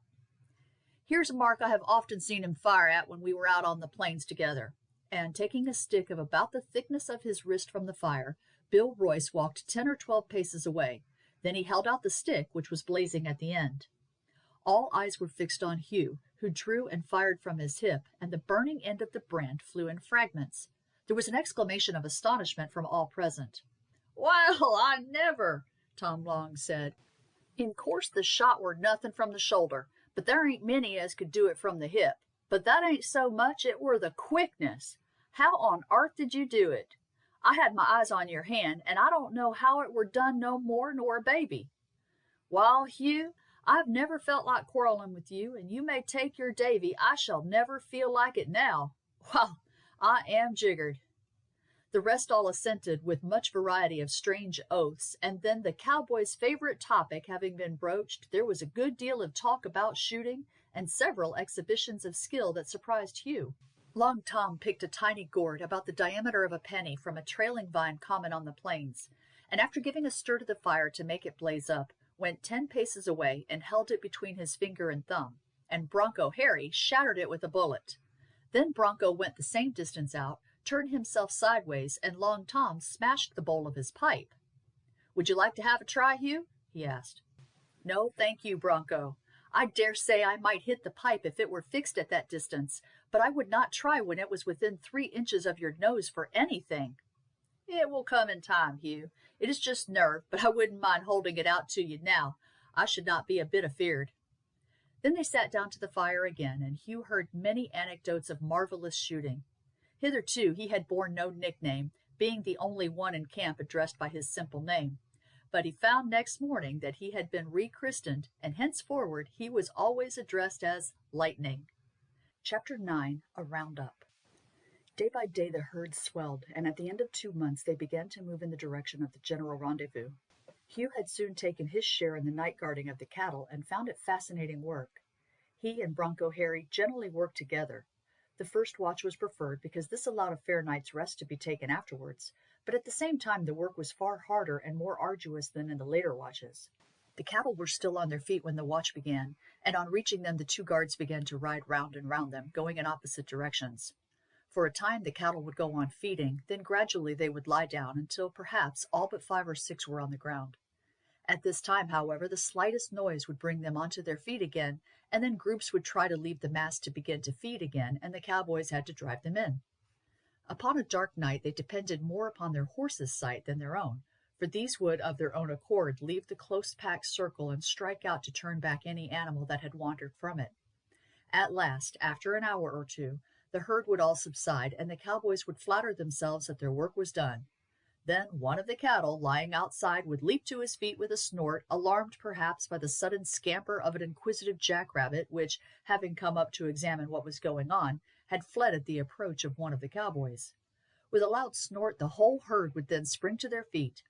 Here's a mark I have often seen him fire at when we were out on the plains together. And taking a stick of about the thickness of his wrist from the fire, Bill Royce walked 10 or 12 paces away. Then he held out the stick, which was blazing at the end. All eyes were fixed on Hugh, who drew and fired from his hip, and the burning end of the brand flew in fragments. There was an exclamation of astonishment from all present. Well, I never, Tom Long said. In course the shot were nothing from the shoulder, but there ain't many as could do it from the hip. But that ain't so much, it were the quickness. How on earth did you do it? I had my eyes on your hand, and I don't know how it were done no more nor a baby. Wall, Hugh, I've never felt like quarreling with you, and you may take your Davy, I shall never feel like it now. Well, I am jiggered. The rest all assented with much variety of strange oaths, and then the cowboy's favorite topic having been broached, there was a good deal of talk about shooting, and several exhibitions of skill that surprised Hugh. Long Tom picked a tiny gourd about the diameter of a penny from a trailing vine common on the plains, and after giving a stir to the fire to make it blaze up, went 10 paces away and held it between his finger and thumb, and Bronco Harry shattered it with a bullet. Then Bronco went the same distance out, turned himself sideways, and Long Tom smashed the bowl of his pipe. Would you like to have a try, Hugh? He asked. No, thank you, Bronco. I dare say I might hit the pipe if it were fixed at that distance, but I would not try when it was within 3 inches of your nose for anything. It will come in time, Hugh. It is just nerve, but I wouldn't mind holding it out to you now. I should not be a bit afeard. Then they sat down to the fire again, and Hugh heard many anecdotes of marvelous shooting. Hitherto he had borne no nickname, being the only one in camp addressed by his simple name. But he found next morning that he had been rechristened, and henceforward he was always addressed as Lightning. Chapter 9. A Roundup. Day by day the herd swelled, and at the end of 2 months they began to move in the direction of the general rendezvous. Hugh had soon taken his share in the night guarding of the cattle, and found it fascinating work. He and Bronco Harry generally worked together. The first watch was preferred because this allowed a fair night's rest to be taken afterwards, but at the same time the work was far harder and more arduous than in the later watches. The cattle were still on their feet when the watch began, and on reaching them the 2 guards began to ride round and round them, going in opposite directions. For a time the cattle would go on feeding, then gradually they would lie down until perhaps all but 5 or 6 were on the ground. At this time, however, the slightest noise would bring them onto their feet again, and then groups would try to leave the mass to begin to feed again, and the cowboys had to drive them in. Upon a dark night they depended more upon their horses' sight than their own, for these would of their own accord leave the close-packed circle and strike out to turn back any animal that had wandered from it. At last, after an hour or two, the herd would all subside, and the cowboys would flatter themselves that their work was done. Then one of the cattle lying outside would leap to his feet with a snort, alarmed perhaps by the sudden scamper of an inquisitive jackrabbit which, having come up to examine what was going on, had fled at the approach of one of the cowboys. With a loud snort, the whole herd would then spring to their feet.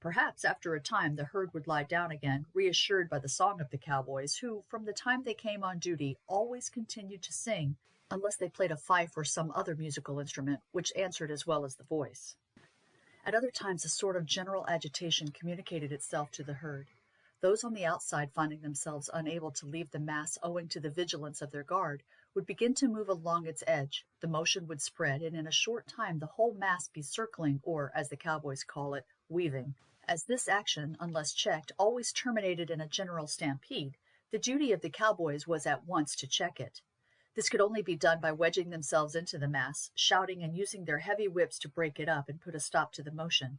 Perhaps after a time the herd would lie down again, reassured by the song of the cowboys, who, from the time they came on duty, always continued to sing, unless they played a fife or some other musical instrument, which answered as well as the voice. At other times a sort of general agitation communicated itself to the herd. Those on the outside, finding themselves unable to leave the mass owing to the vigilance of their guard, would begin to move along its edge. The motion would spread, and in a short time the whole mass be circling, or, as the cowboys call it, weaving. As this action, unless checked, always terminated in a general stampede, the duty of the cowboys was at once to check it. This could only be done by wedging themselves into the mass, shouting and using their heavy whips to break it up and put a stop to the motion.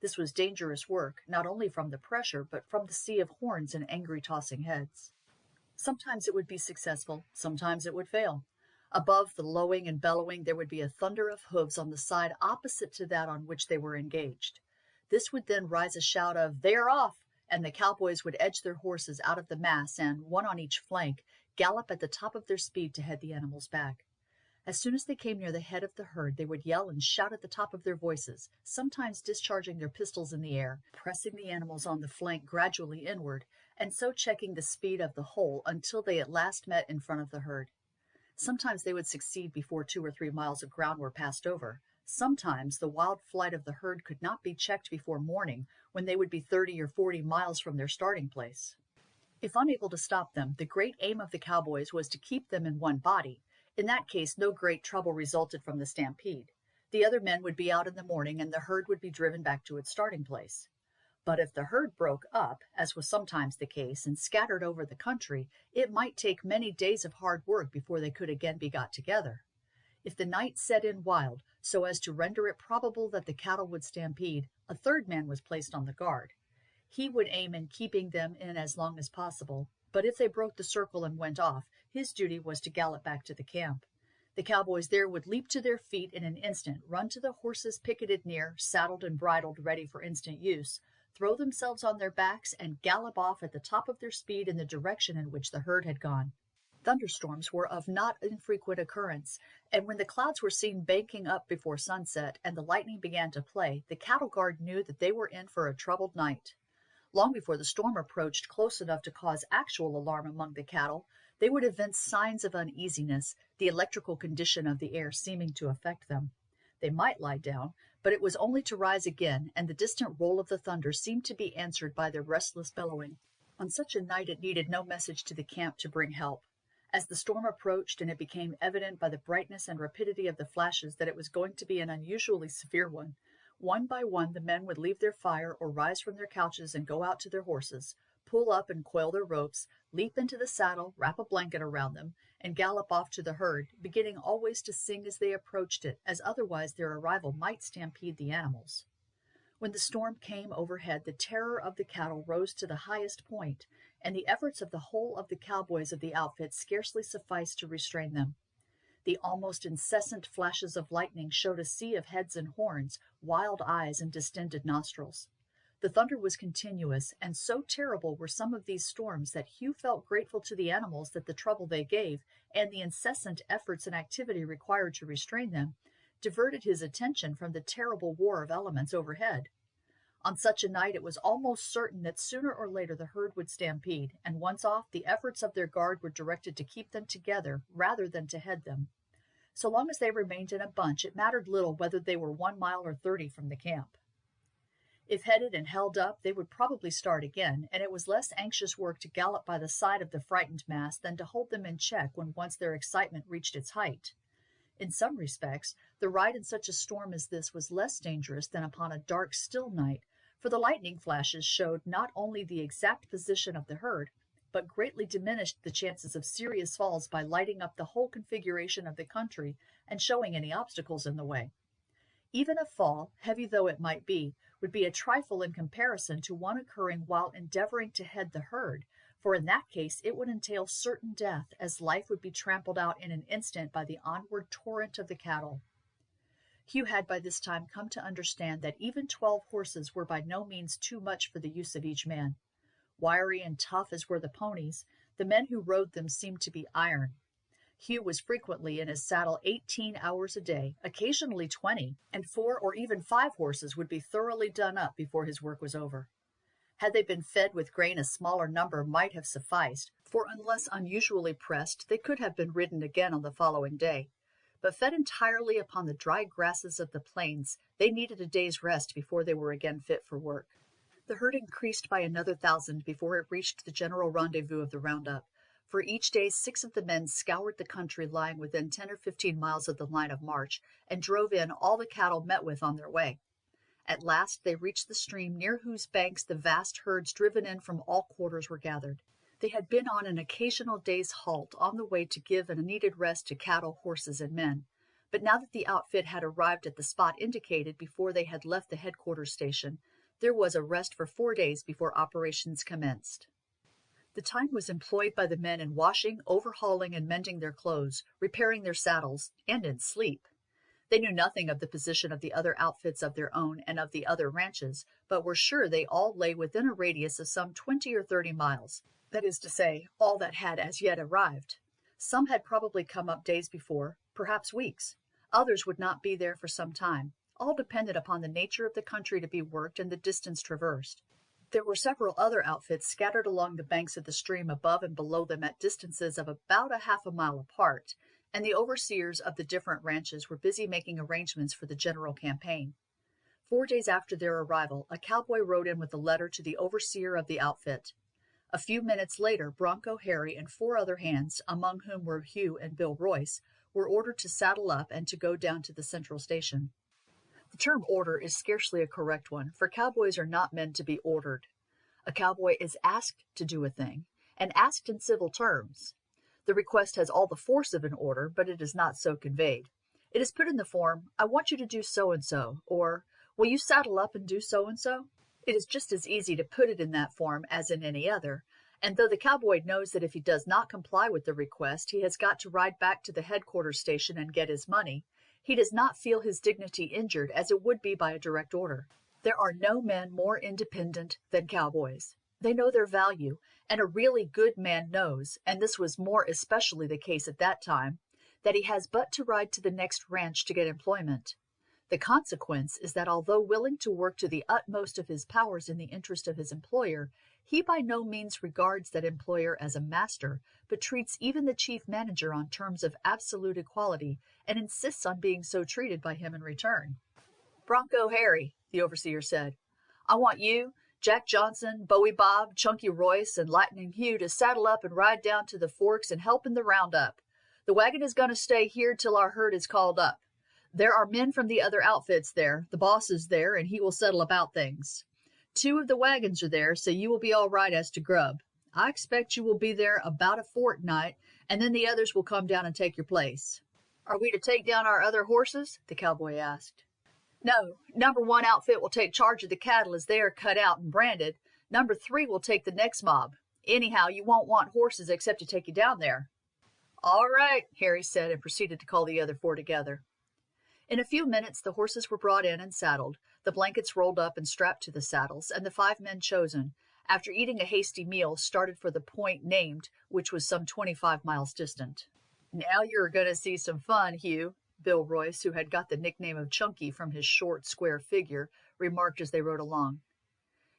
This was dangerous work, not only from the pressure, but from the sea of horns and angry tossing heads. Sometimes it would be successful, sometimes it would fail. Above the lowing and bellowing there would be a thunder of hoofs on the side opposite to that on which they were engaged. This would then rise a shout of, "They are off!" and the cowboys would edge their horses out of the mass and, one on each flank, gallop at the top of their speed to head the animals back. As soon as they came near the head of the herd, they would yell and shout at the top of their voices, sometimes discharging their pistols in the air, pressing the animals on the flank gradually inward, and so checking the speed of the whole until they at last met in front of the herd. Sometimes they would succeed before 2 or 3 miles of ground were passed over. Sometimes the wild flight of the herd could not be checked before morning, when they would be 30 or 40 miles from their starting place. If unable to stop them, the great aim of the cowboys was to keep them in one body. In that case, no great trouble resulted from the stampede. The other men would be out in the morning, and the herd would be driven back to its starting place. But if the herd broke up, as was sometimes the case, and scattered over the country, it might take many days of hard work before they could again be got together. If the night set in wild, so as to render it probable that the cattle would stampede, a third man was placed on the guard. He would aim in keeping them in as long as possible, but if they broke the circle and went off, his duty was to gallop back to the camp. The cowboys there would leap to their feet in an instant, run to the horses picketed near, saddled and bridled ready for instant use, throw themselves on their backs, and gallop off at the top of their speed in the direction in which the herd had gone. Thunderstorms were of not infrequent occurrence, and when the clouds were seen banking up before sunset and the lightning began to play, the cattle guard knew that they were in for a troubled night. Long before the storm approached close enough to cause actual alarm among the cattle, they would evince signs of uneasiness, the electrical condition of the air seeming to affect them. They might lie down, but it was only to rise again, and the distant roll of the thunder seemed to be answered by their restless bellowing. On such a night it needed no message to the camp to bring help. As the storm approached, and it became evident by the brightness and rapidity of the flashes that it was going to be an unusually severe one by one the men would leave their fire or rise from their couches and go out to their horses, pull up and coil their ropes, leap into the saddle, wrap a blanket around them, and gallop off to the herd, beginning always to sing as they approached it, as otherwise their arrival might stampede the animals. When the storm came overhead, the terror of the cattle rose to the highest point, and the efforts of the whole of the cowboys of the outfit scarcely sufficed to restrain them. The almost incessant flashes of lightning showed a sea of heads and horns, wild eyes and distended nostrils. The thunder was continuous, and so terrible were some of these storms that Hugh felt grateful to the animals that the trouble they gave, and the incessant efforts and activity required to restrain them, diverted his attention from the terrible war of elements overhead. On such a night it was almost certain that sooner or later the herd would stampede, and once off, the efforts of their guard were directed to keep them together rather than to head them. So long as they remained in a bunch, it mattered little whether they were 1 mile or 30 from the camp. If headed and held up, they would probably start again, and it was less anxious work to gallop by the side of the frightened mass than to hold them in check when once their excitement reached its height. In some respects, the ride in such a storm as this was less dangerous than upon a dark, still night, for the lightning flashes showed not only the exact position of the herd, but greatly diminished the chances of serious falls by lighting up the whole configuration of the country and showing any obstacles in the way. Even a fall, heavy though it might be, would be a trifle in comparison to one occurring while endeavoring to head the herd, for in that case it would entail certain death, as life would be trampled out in an instant by the onward torrent of the cattle. Hugh had by this time come to understand that even 12 horses were by no means too much for the use of each man. Wiry and tough as were the ponies, the men who rode them seemed to be iron. Hugh was frequently in his saddle 18 hours a day, occasionally 20, and 4 or even 5 horses would be thoroughly done up before his work was over. Had they been fed with grain, a smaller number might have sufficed, for unless unusually pressed, they could have been ridden again on the following day. But fed entirely upon the dry grasses of the plains, they needed a day's rest before they were again fit for work. The herd increased by another 1,000 before it reached the general rendezvous of the roundup. For each day 6 of the men scoured the country lying within 10 or 15 miles of the line of march, and drove in all the cattle met with on their way. At last they reached the stream near whose banks the vast herds driven in from all quarters were gathered. They had been on an occasional day's halt on the way to give a needed rest to cattle, horses, and men. But now that the outfit had arrived at the spot indicated before they had left the headquarters station, there was a rest for 4 days before operations commenced. The time was employed by the men in washing, overhauling, and mending their clothes, repairing their saddles, and in sleep. They knew nothing of the position of the other outfits of their own and of the other ranches, but were sure they all lay within a radius of some 20 or 30 miles. That is to say, all that had as yet arrived. Some had probably come up days before, perhaps weeks. Others would not be there for some time. All depended upon the nature of the country to be worked and the distance traversed. There were several other outfits scattered along the banks of the stream above and below them at distances of about a half a mile apart, and the overseers of the different ranches were busy making arrangements for the general campaign. 4 days after their arrival, a cowboy rode in with a letter to the overseer of the outfit. A few minutes later, Bronco Harry and 4 other hands, among whom were Hugh and Bill Royce, were ordered to saddle up and to go down to the central station. The term order is scarcely a correct one, for cowboys are not meant to be ordered. A cowboy is asked to do a thing, and asked in civil terms. The request has all the force of an order, but it is not so conveyed. It is put in the form, "I want you to do so-and-so," or "Will you saddle up and do so-and-so?" It is just as easy to put it in that form as in any other, and though the cowboy knows that if he does not comply with the request, he has got to ride back to the headquarters station and get his money, he does not feel his dignity injured as it would be by a direct order. There are no men more independent than cowboys. They know their value, and a really good man knows, and this was more especially the case at that time, that he has but to ride to the next ranch to get employment. The consequence is that although willing to work to the utmost of his powers in the interest of his employer, he by no means regards that employer as a master, but treats even the chief manager on terms of absolute equality, and insists on being so treated by him in return. "Bronco Harry," the overseer said, "I want you, Jack Johnson, Bowie Bob, Chunky Royce, and Lightning Hugh to saddle up and ride down to the Forks and help in the roundup. The wagon is going to stay here till our herd is called up. There are men from the other outfits there, the boss is there, and he will settle about things. 2 of the wagons are there, so you will be all right as to grub. I expect you will be there about a fortnight, and then the others will come down and take your place." "Are we to take down our other horses?" the cowboy asked. "No. Number 1 outfit will take charge of the cattle as they are cut out and branded. Number 3 will take the next mob. Anyhow, you won't want horses except to take you down there." "All right," Harry said, and proceeded to call the other 4 together. In a few minutes the horses were brought in and saddled, the blankets rolled up and strapped to the saddles, and the 5 men chosen, after eating a hasty meal, started for the point named, which was some 25 miles distant. "Now you're going to see some fun, Hugh," Bill Royce, who had got the nickname of Chunky from his short, square figure, remarked as they rode along.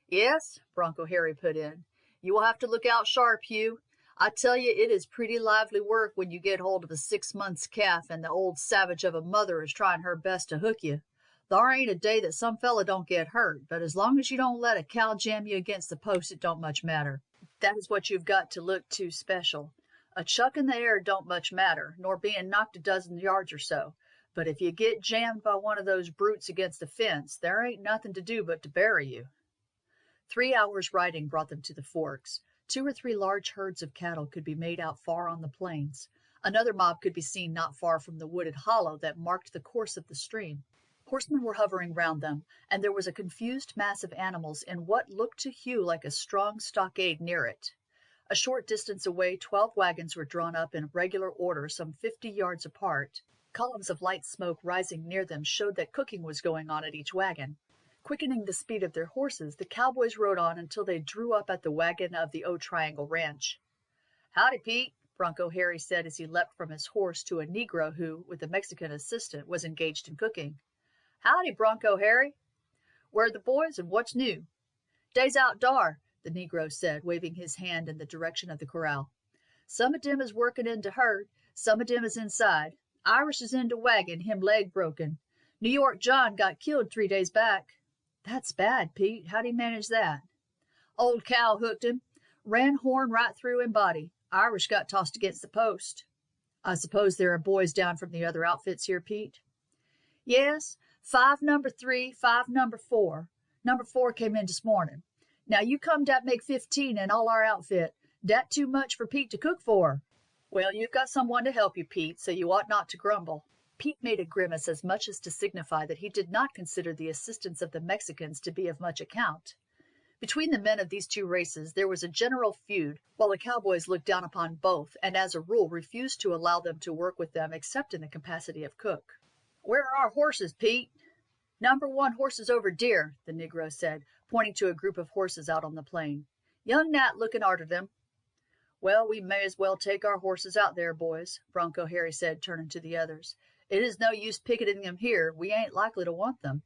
"Yes," Bronco Harry put in, "you will have to look out sharp, Hugh. I tell you it is pretty lively work when you get hold of a 6 months calf and the old savage of a mother is trying her best to hook you. There ain't a day that some fella don't get hurt, but as long as you don't let a cow jam you against the post, it don't much matter. That is what you've got to look to special. A chuck in the air don't much matter, nor being knocked a dozen yards or so, but if you get jammed by one of those brutes against the fence, there ain't nothing to do but to bury you." 3 hours' riding brought them to the Forks. 2 or 3 large herds of cattle could be made out far on the plains. Another mob could be seen not far from the wooded hollow that marked the course of the stream. Horsemen were hovering round them, and there was a confused mass of animals in what looked to Hugh like a strong stockade near it. A short distance away 12 wagons were drawn up in regular order some 50 yards apart. Columns of light smoke rising near them showed that cooking was going on at each wagon. Quickening the speed of their horses, the cowboys rode on until they drew up at the wagon of the O Triangle Ranch. "Howdy, Pete," Bronco Harry said as he leapt from his horse to a Negro who, with a Mexican assistant, was engaged in cooking. "Howdy, Bronco Harry. Where are the boys and what's new?" "Dey's out dar," the Negro said, waving his hand in the direction of the corral. "Some of dem is working in de herd, some of dem is inside. Irish is in de wagon, him leg broken. New York John got killed 3 days back." "That's bad, Pete. How'd he manage that?" "Old cow hooked him. Ran horn right through him body. Irish got tossed against the post." "I suppose there are boys down from the other outfits here, Pete?" "Yes. 5 number 3, 5 number 4. Number 4 came in dis morning. Now you come dat make 15 in all our outfit. Dat too much for Pete to cook for." "Well, you've got someone to help you, Pete, so you ought not to grumble." Pete made a grimace as much as to signify that he did not consider the assistance of the Mexicans to be of much account. Between the men of these two races there was a general feud, while the cowboys looked down upon both and as a rule refused to allow them to work with them except in the capacity of cook. "Where are our horses, Pete?" "Number 1 horses over deer," the Negro said, pointing to a group of horses out on the plain. "Young Nat looking arter them." "Well, we may as well take our horses out there, boys," Bronco Harry said, turning to the others. "It is no use picketing them here. We ain't likely to want them."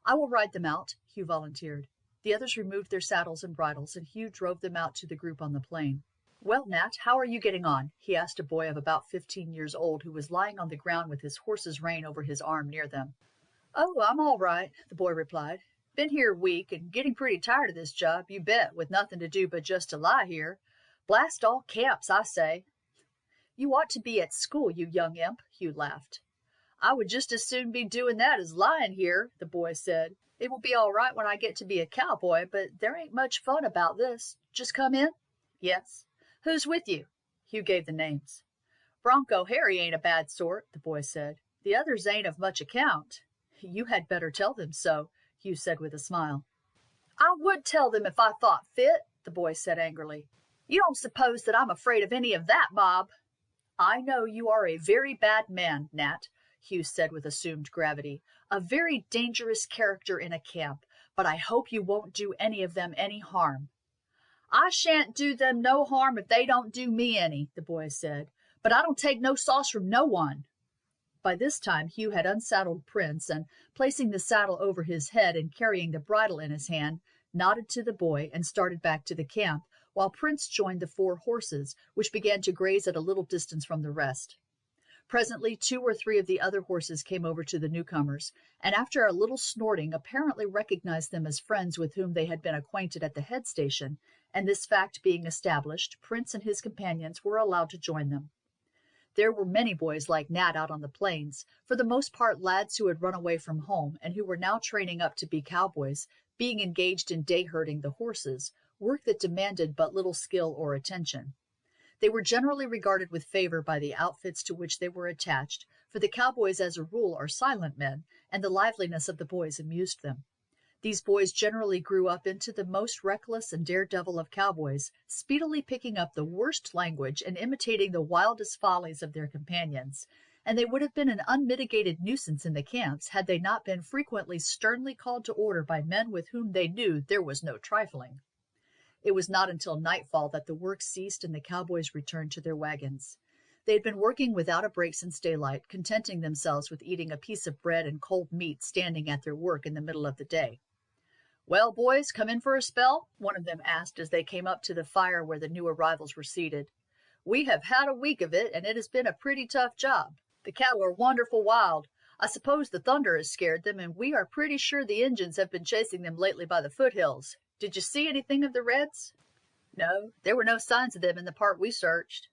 "I will ride them out," Hugh volunteered. The others removed their saddles and bridles, and Hugh drove them out to the group on the plain. "Well, Nat, how are you getting on?" he asked a boy of about 15 years old who was lying on the ground with his horse's rein over his arm near them. "Oh, I'm all right," the boy replied. "Been here a week, and getting pretty tired of this job, you bet, with nothing to do but just to lie here. Blast all camps, I say." "You ought to be at school, you young imp," Hugh laughed. "I would just as soon be doing that as lying here," the boy said. "It will be all right when I get to be a cowboy, but there ain't much fun about this. Just come in?" "Yes." "Who's with you?" Hugh gave the names. "Bronco Harry ain't a bad sort," the boy said. "The others ain't of much account." "You had better tell them so," Hugh said with a smile. "I would tell them if I thought fit," the boy said angrily. "You don't suppose that I'm afraid of any of that mob?" "I know you are a very bad man, Nat," Hugh said with assumed gravity, "a very dangerous character in a camp, but I hope you won't do any of them any harm." "I shan't do them no harm if they don't do me any," the boy said, "but I don't take no sauce from no one." By this time Hugh had unsaddled Prince, and placing the saddle over his head and carrying the bridle in his hand, nodded to the boy and started back to the camp, while Prince joined the 4 horses, which began to graze at a little distance from the rest. Presently 2 or 3 of the other horses came over to the newcomers, and after a little snorting apparently recognized them as friends with whom they had been acquainted at the head station, and this fact being established, Prince and his companions were allowed to join them. There were many boys like Nat out on the plains, for the most part lads who had run away from home and who were now training up to be cowboys, being engaged in day herding the horses, work that demanded but little skill or attention. They were generally regarded with favor by the outfits to which they were attached, for the cowboys as a rule are silent men, and the liveliness of the boys amused them. These boys generally grew up into the most reckless and daredevil of cowboys, speedily picking up the worst language and imitating the wildest follies of their companions, and they would have been an unmitigated nuisance in the camps had they not been frequently sternly called to order by men with whom they knew there was no trifling. It was not until nightfall that the work ceased and the cowboys returned to their wagons. They had been working without a break since daylight, contenting themselves with eating a piece of bread and cold meat standing at their work in the middle of the day. "Well, boys, come in for a spell?" one of them asked as they came up to the fire where the new arrivals were seated. "We have had a week of it, and it has been a pretty tough job. The cattle are wonderful wild. I suppose the thunder has scared them, and we are pretty sure the Injuns have been chasing them lately by the foothills. Did you see anything of the Reds?" "No, there were no signs of them in the part we searched."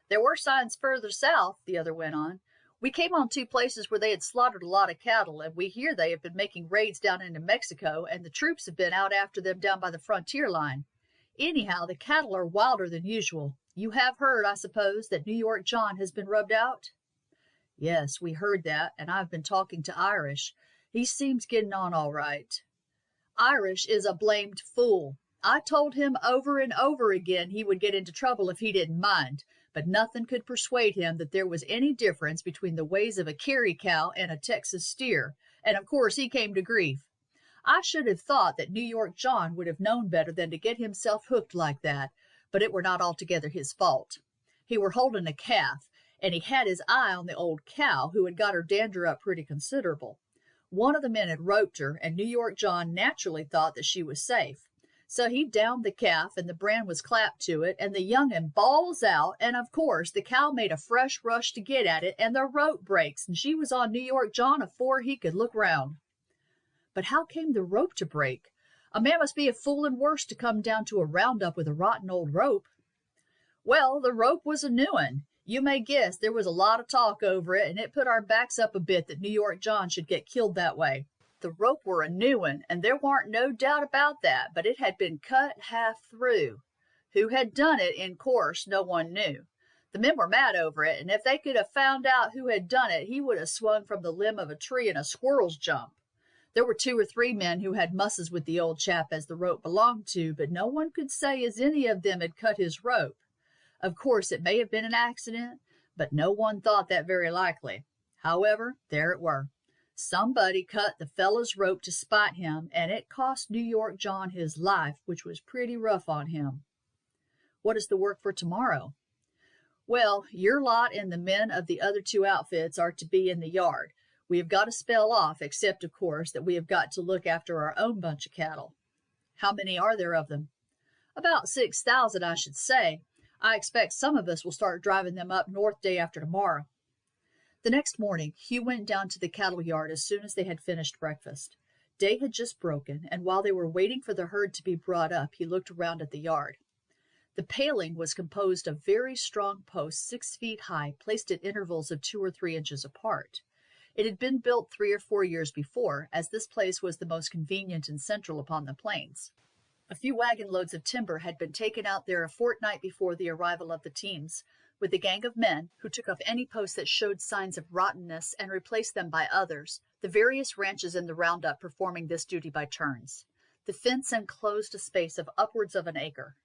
"There were signs further south," the other went on. "We came on 2 places where they had slaughtered a lot of cattle, and we hear they have been making raids down into Mexico, and the troops have been out after them down by the frontier line. Anyhow, the cattle are wilder than usual. You have heard, I suppose, that New York John has been rubbed out?" Yes, we heard that, and I've been talking to Irish. He seems getting on all right. Irish is a blamed fool. I told him over and over again he would get into trouble if he didn't mind, but nothing could persuade him that there was any difference between the ways of a Kerry cow and a Texas steer, and of course he came to grief. I should have thought that New York John would have known better than to get himself hooked like that, but it were not altogether his fault. He were holding a calf, and he had his eye on the old cow, who had got her dander up pretty considerable. One of the men had roped her, and New York John naturally thought that she was safe. So he downed the calf, and the brand was clapped to it, and the young'un bawls out, and of course the cow made a fresh rush to get at it, and the rope breaks, and she was on New York John afore he could look round. But how came the rope to break? A man must be a fool and worse to come down to a roundup with a rotten old rope. Well, the rope was a new un. You may guess there was a lot of talk over it, and it put our backs up a bit that New York John should get killed that way. The rope were a new un, and there warn't no doubt about that, but it had been cut half through. Who had done it, in course, no one knew. The men were mad over it, and if they could have found out who had done it, he would have swung from the limb of a tree in a squirrel's jump. There were 2 or 3 men who had musses with the old chap as the rope belonged to, but no one could say as any of them had cut his rope. Of course, it may have been an accident, but no one thought that very likely. However, there it were. Somebody cut the fellow's rope to spite him, and it cost New York John his life, which was pretty rough on him. What is the work for tomorrow? Well, your lot and the men of the other 2 outfits are to be in the yard. We have got a spell off, except, of course, that we have got to look after our own bunch of cattle. How many are there of them? About 6,000, I should say. I expect some of us will start driving them up north day after tomorrow. The next morning, Hugh went down to the cattle yard as soon as they had finished breakfast. Day had just broken, and while they were waiting for the herd to be brought up, he looked around at the yard. The paling was composed of very strong posts 6 feet high, placed at intervals of 2 or 3 inches apart. It had been built 3 or 4 years before, as this place was the most convenient and central upon the plains. A few wagon loads of timber had been taken out there a fortnight before the arrival of the teams, with a gang of men who took off any posts that showed signs of rottenness and replaced them by others, the various ranches in the roundup performing this duty by turns. The fence enclosed a space of upwards of an acre.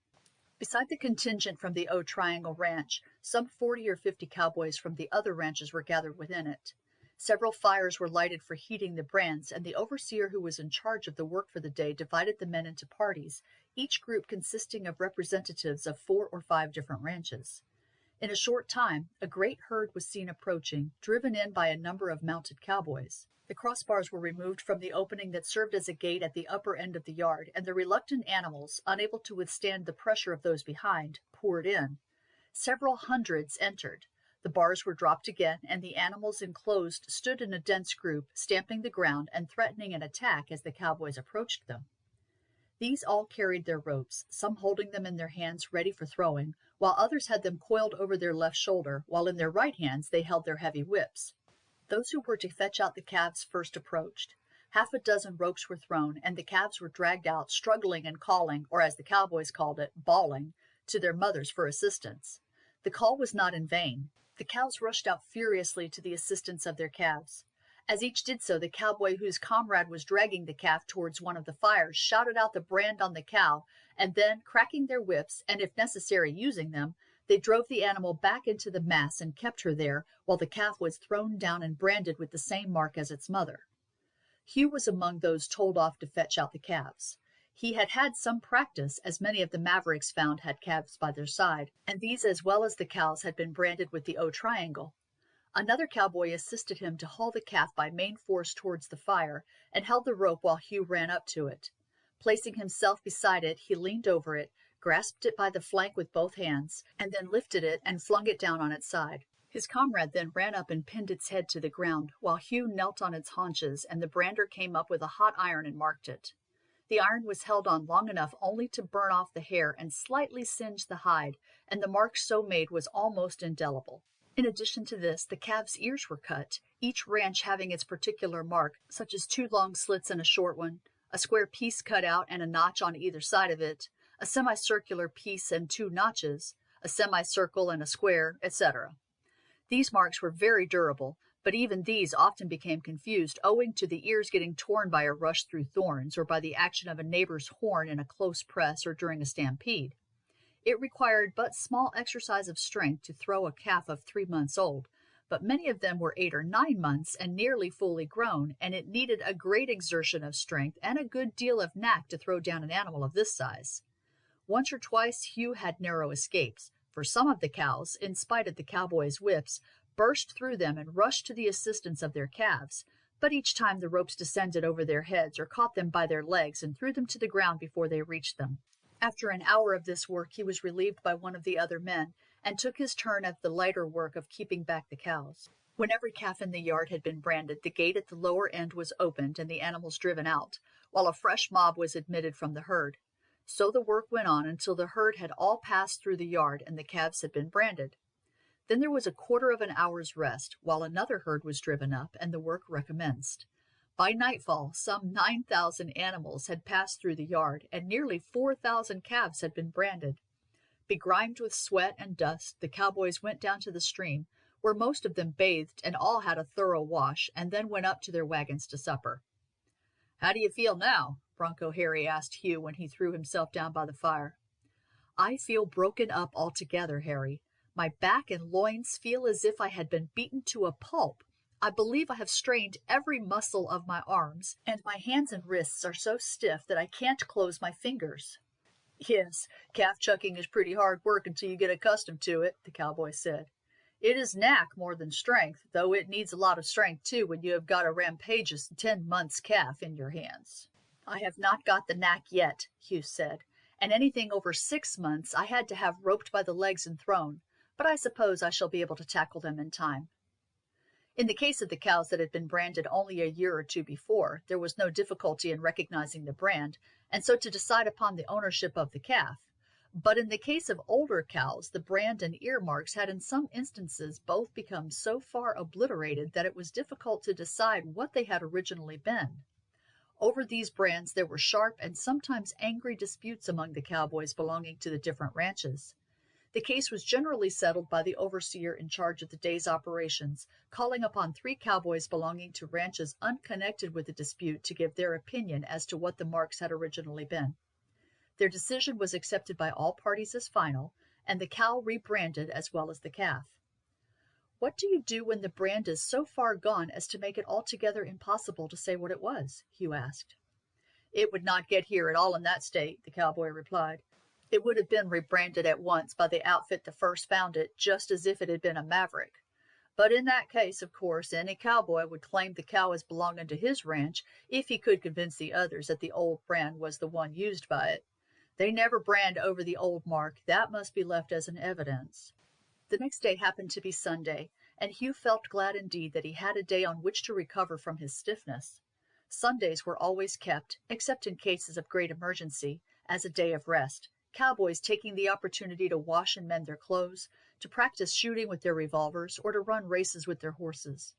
Beside the contingent from the O Triangle Ranch, some 40 or 50 cowboys from the other ranches were gathered within it. Several fires were lighted for heating the brands, and the overseer who was in charge of the work for the day divided the men into parties, each group consisting of representatives of 4 or 5 different ranches. In a short time, a great herd was seen approaching, driven in by a number of mounted cowboys. The crossbars were removed from the opening that served as a gate at the upper end of the yard, and the reluctant animals, unable to withstand the pressure of those behind, poured in. Several hundreds entered. The bars were dropped again, and the animals enclosed stood in a dense group, stamping the ground and threatening an attack as the cowboys approached them. These all carried their ropes, some holding them in their hands ready for throwing, while others had them coiled over their left shoulder, while in their right hands they held their heavy whips. Those who were to fetch out the calves first approached. 6 ropes were thrown, and the calves were dragged out, struggling and calling, or as the cowboys called it, bawling, to their mothers for assistance. The call was not in vain. The cows rushed out furiously to the assistance of their calves. As each did so, the cowboy whose comrade was dragging the calf towards one of the fires shouted out the brand on the cow, and then, cracking their whips, and if necessary using them, they drove the animal back into the mass and kept her there, while the calf was thrown down and branded with the same mark as its mother. Hugh was among those told off to fetch out the calves. He had had some practice, as many of the mavericks found had calves by their side, and these as well as the cows had been branded with the O triangle. Another cowboy assisted him to haul the calf by main force towards the fire, and held the rope while Hugh ran up to it. Placing himself beside it, he leaned over it, grasped it by the flank with both hands, and then lifted it and flung it down on its side. His comrade then ran up and pinned its head to the ground, while Hugh knelt on its haunches, and the brander came up with a hot iron and marked it. The iron was held on long enough only to burn off the hair and slightly singe the hide, and the mark so made was almost indelible. In addition to this, the calves' ears were cut, each ranch having its particular mark, such as 2 long slits and a short one, a square piece cut out and a notch on either side of it, a semicircular piece and 2 notches, a semicircle and a square, etc. These marks were very durable, but even these often became confused owing to the ears getting torn by a rush through thorns or by the action of a neighbor's horn in a close press or during a stampede. It required but small exercise of strength to throw a calf of 3 months old, but many of them were 8 or 9 months and nearly fully grown, and it needed a great exertion of strength and a good deal of knack to throw down an animal of this size. Once or twice Hugh had narrow escapes, for some of the cows, in spite of the cowboys' whips, burst through them and rushed to the assistance of their calves, but each time the ropes descended over their heads or caught them by their legs and threw them to the ground before they reached them. After an hour of this work he was relieved by one of the other men, and took his turn at the lighter work of keeping back the cows. When every calf in the yard had been branded, the gate at the lower end was opened and the animals driven out, while a fresh mob was admitted from the herd. So the work went on until the herd had all passed through the yard and the calves had been branded. Then there was a quarter of an hour's rest, while another herd was driven up and the work recommenced. By nightfall, some 9,000 animals had passed through the yard, and nearly 4,000 calves had been branded. Begrimed with sweat and dust, the cowboys went down to the stream, where most of them bathed and all had a thorough wash, and then went up to their wagons to supper. "How do you feel now?" Bronco Harry asked Hugh when he threw himself down by the fire. "I feel broken up altogether, Harry. My back and loins feel as if I had been beaten to a pulp. I believe I have strained every muscle of my arms, and my hands and wrists are so stiff that I can't close my fingers." "Yes, calf chucking is pretty hard work until you get accustomed to it," the cowboy said. "It is knack more than strength, though it needs a lot of strength too when you have got a rampageous 10 months calf in your hands." "I have not got the knack yet," Hugh said, "and anything over 6 months I had to have roped by the legs and thrown, but I suppose I shall be able to tackle them in time." In the case of the cows that had been branded only a year or two before, there was no difficulty in recognizing the brand, and so to decide upon the ownership of the calf. But in the case of older cows, the brand and ear marks had in some instances both become so far obliterated that it was difficult to decide what they had originally been. Over these brands there were sharp and sometimes angry disputes among the cowboys belonging to the different ranches. The case was generally settled by the overseer in charge of the day's operations, calling upon 3 cowboys belonging to ranches unconnected with the dispute to give their opinion as to what the marks had originally been. Their decision was accepted by all parties as final, and the cow rebranded as well as the calf. "What do you do when the brand is so far gone as to make it altogether impossible to say what it was?" Hugh asked. "It would not get here at all in that state," the cowboy replied. "It would have been rebranded at once by the outfit that first found it, just as if it had been a maverick. But in that case, of course, any cowboy would claim the cow as belonging to his ranch if he could convince the others that the old brand was the one used by it. They never brand over the old mark. That must be left as an evidence." The next day happened to be Sunday, and Hugh felt glad indeed that he had a day on which to recover from his stiffness. Sundays were always kept, except in cases of great emergency, as a day of rest, cowboys taking the opportunity to wash and mend their clothes, to practice shooting with their revolvers, or to run races with their horses.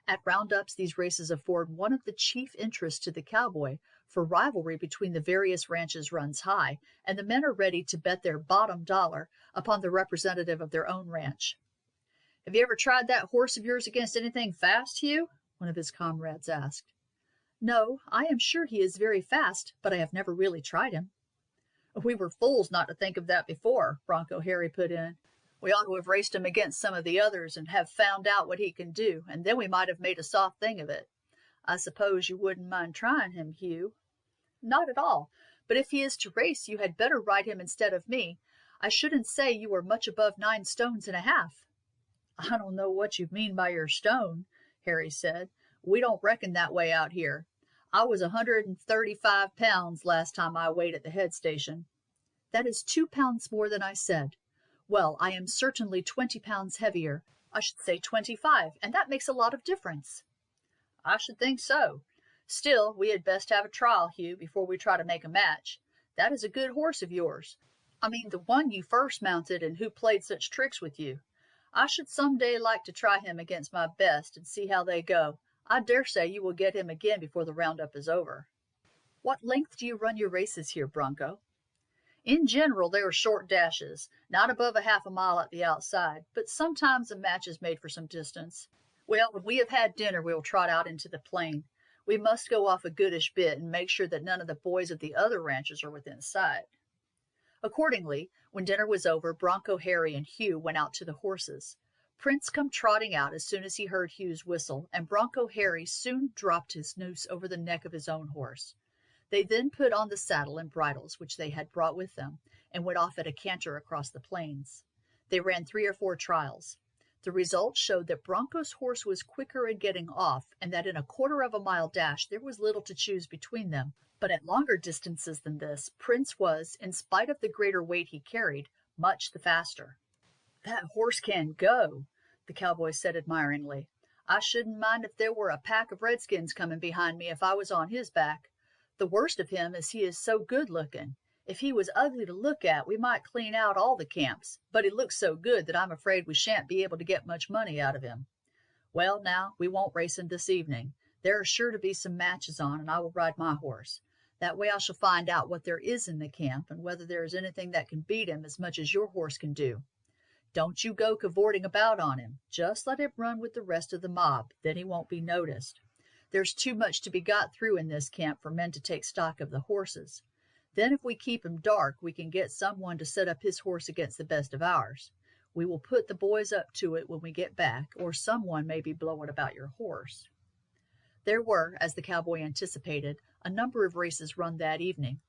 At roundups, these races afford one of the chief interests to the cowboy, for rivalry between the various ranches runs high, and the men are ready to bet their bottom dollar upon the representative of their own ranch. "Have you ever tried that horse of yours against anything fast, Hugh?" one of his comrades asked. "No, I am sure he is very fast, but I have never really tried him." "We were fools not to think of that before," Bronco Harry put in. "We ought to have raced him against some of the others and have found out what he can do, and then we might have made a soft thing of it. I suppose you wouldn't mind trying him, Hugh?" "Not at all, but if he is to race you had better ride him instead of me. I shouldn't say you were much above 9 stones and a half." "I don't know what you mean by your stone," Harry said. "We don't reckon that way out here. I was 135 pounds last time I weighed at the head station." "That is 2 pounds more than I said. Well, I am certainly 20 pounds heavier. I should say 25, and that makes a lot of difference." "I should think so. Still, we had best have a trial, Hugh, before we try to make a match. That is a good horse of yours. I mean the one you first mounted and who played such tricks with you. I should some day like to try him against my best and see how they go. I dare say you will get him again before the roundup is over." "What length do you run your races here, Bronco?" In general, they were short dashes, not above a half a mile at the outside, but sometimes a match is made for some distance. Well, when we have had dinner, we will trot out into the plain. We must go off a goodish bit and make sure that none of the boys of the other ranches are within sight. Accordingly, when dinner was over, Bronco Harry and Hugh went out to the horses. Prince come trotting out as soon as he heard Hugh's whistle, and Bronco Harry soon dropped his noose over the neck of his own horse. They then put on the saddle and bridles which they had brought with them, and went off at a canter across the plains. They ran 3 or 4 trials. The result showed that Bronco's horse was quicker in getting off, and that in a quarter of a mile dash there was little to choose between them. But at longer distances than this, Prince was, in spite of the greater weight he carried, much the faster. "That horse can go," the cowboy said admiringly. "I shouldn't mind if there were a pack of redskins coming behind me if I was on his back. The worst of him is he is so good looking. If he was ugly to look at, we might clean out all the camps, but he looks so good that I'm afraid we shan't be able to get much money out of him. Well, now, we won't race him this evening. There are sure to be some matches on, and I will ride my horse. That way I shall find out what there is in the camp, and whether there is anything that can beat him as much as your horse can do. Don't you go cavorting about on him. Just let him run with the rest of the mob, then he won't be noticed. There's too much to be got through in this camp for men to take stock of the horses. Then if we keep him dark, we can get someone to set up his horse against the best of ours. We will put the boys up to it when we get back, or someone may be blowing about your horse." There were, as the cowboy anticipated, a number of races run that evening.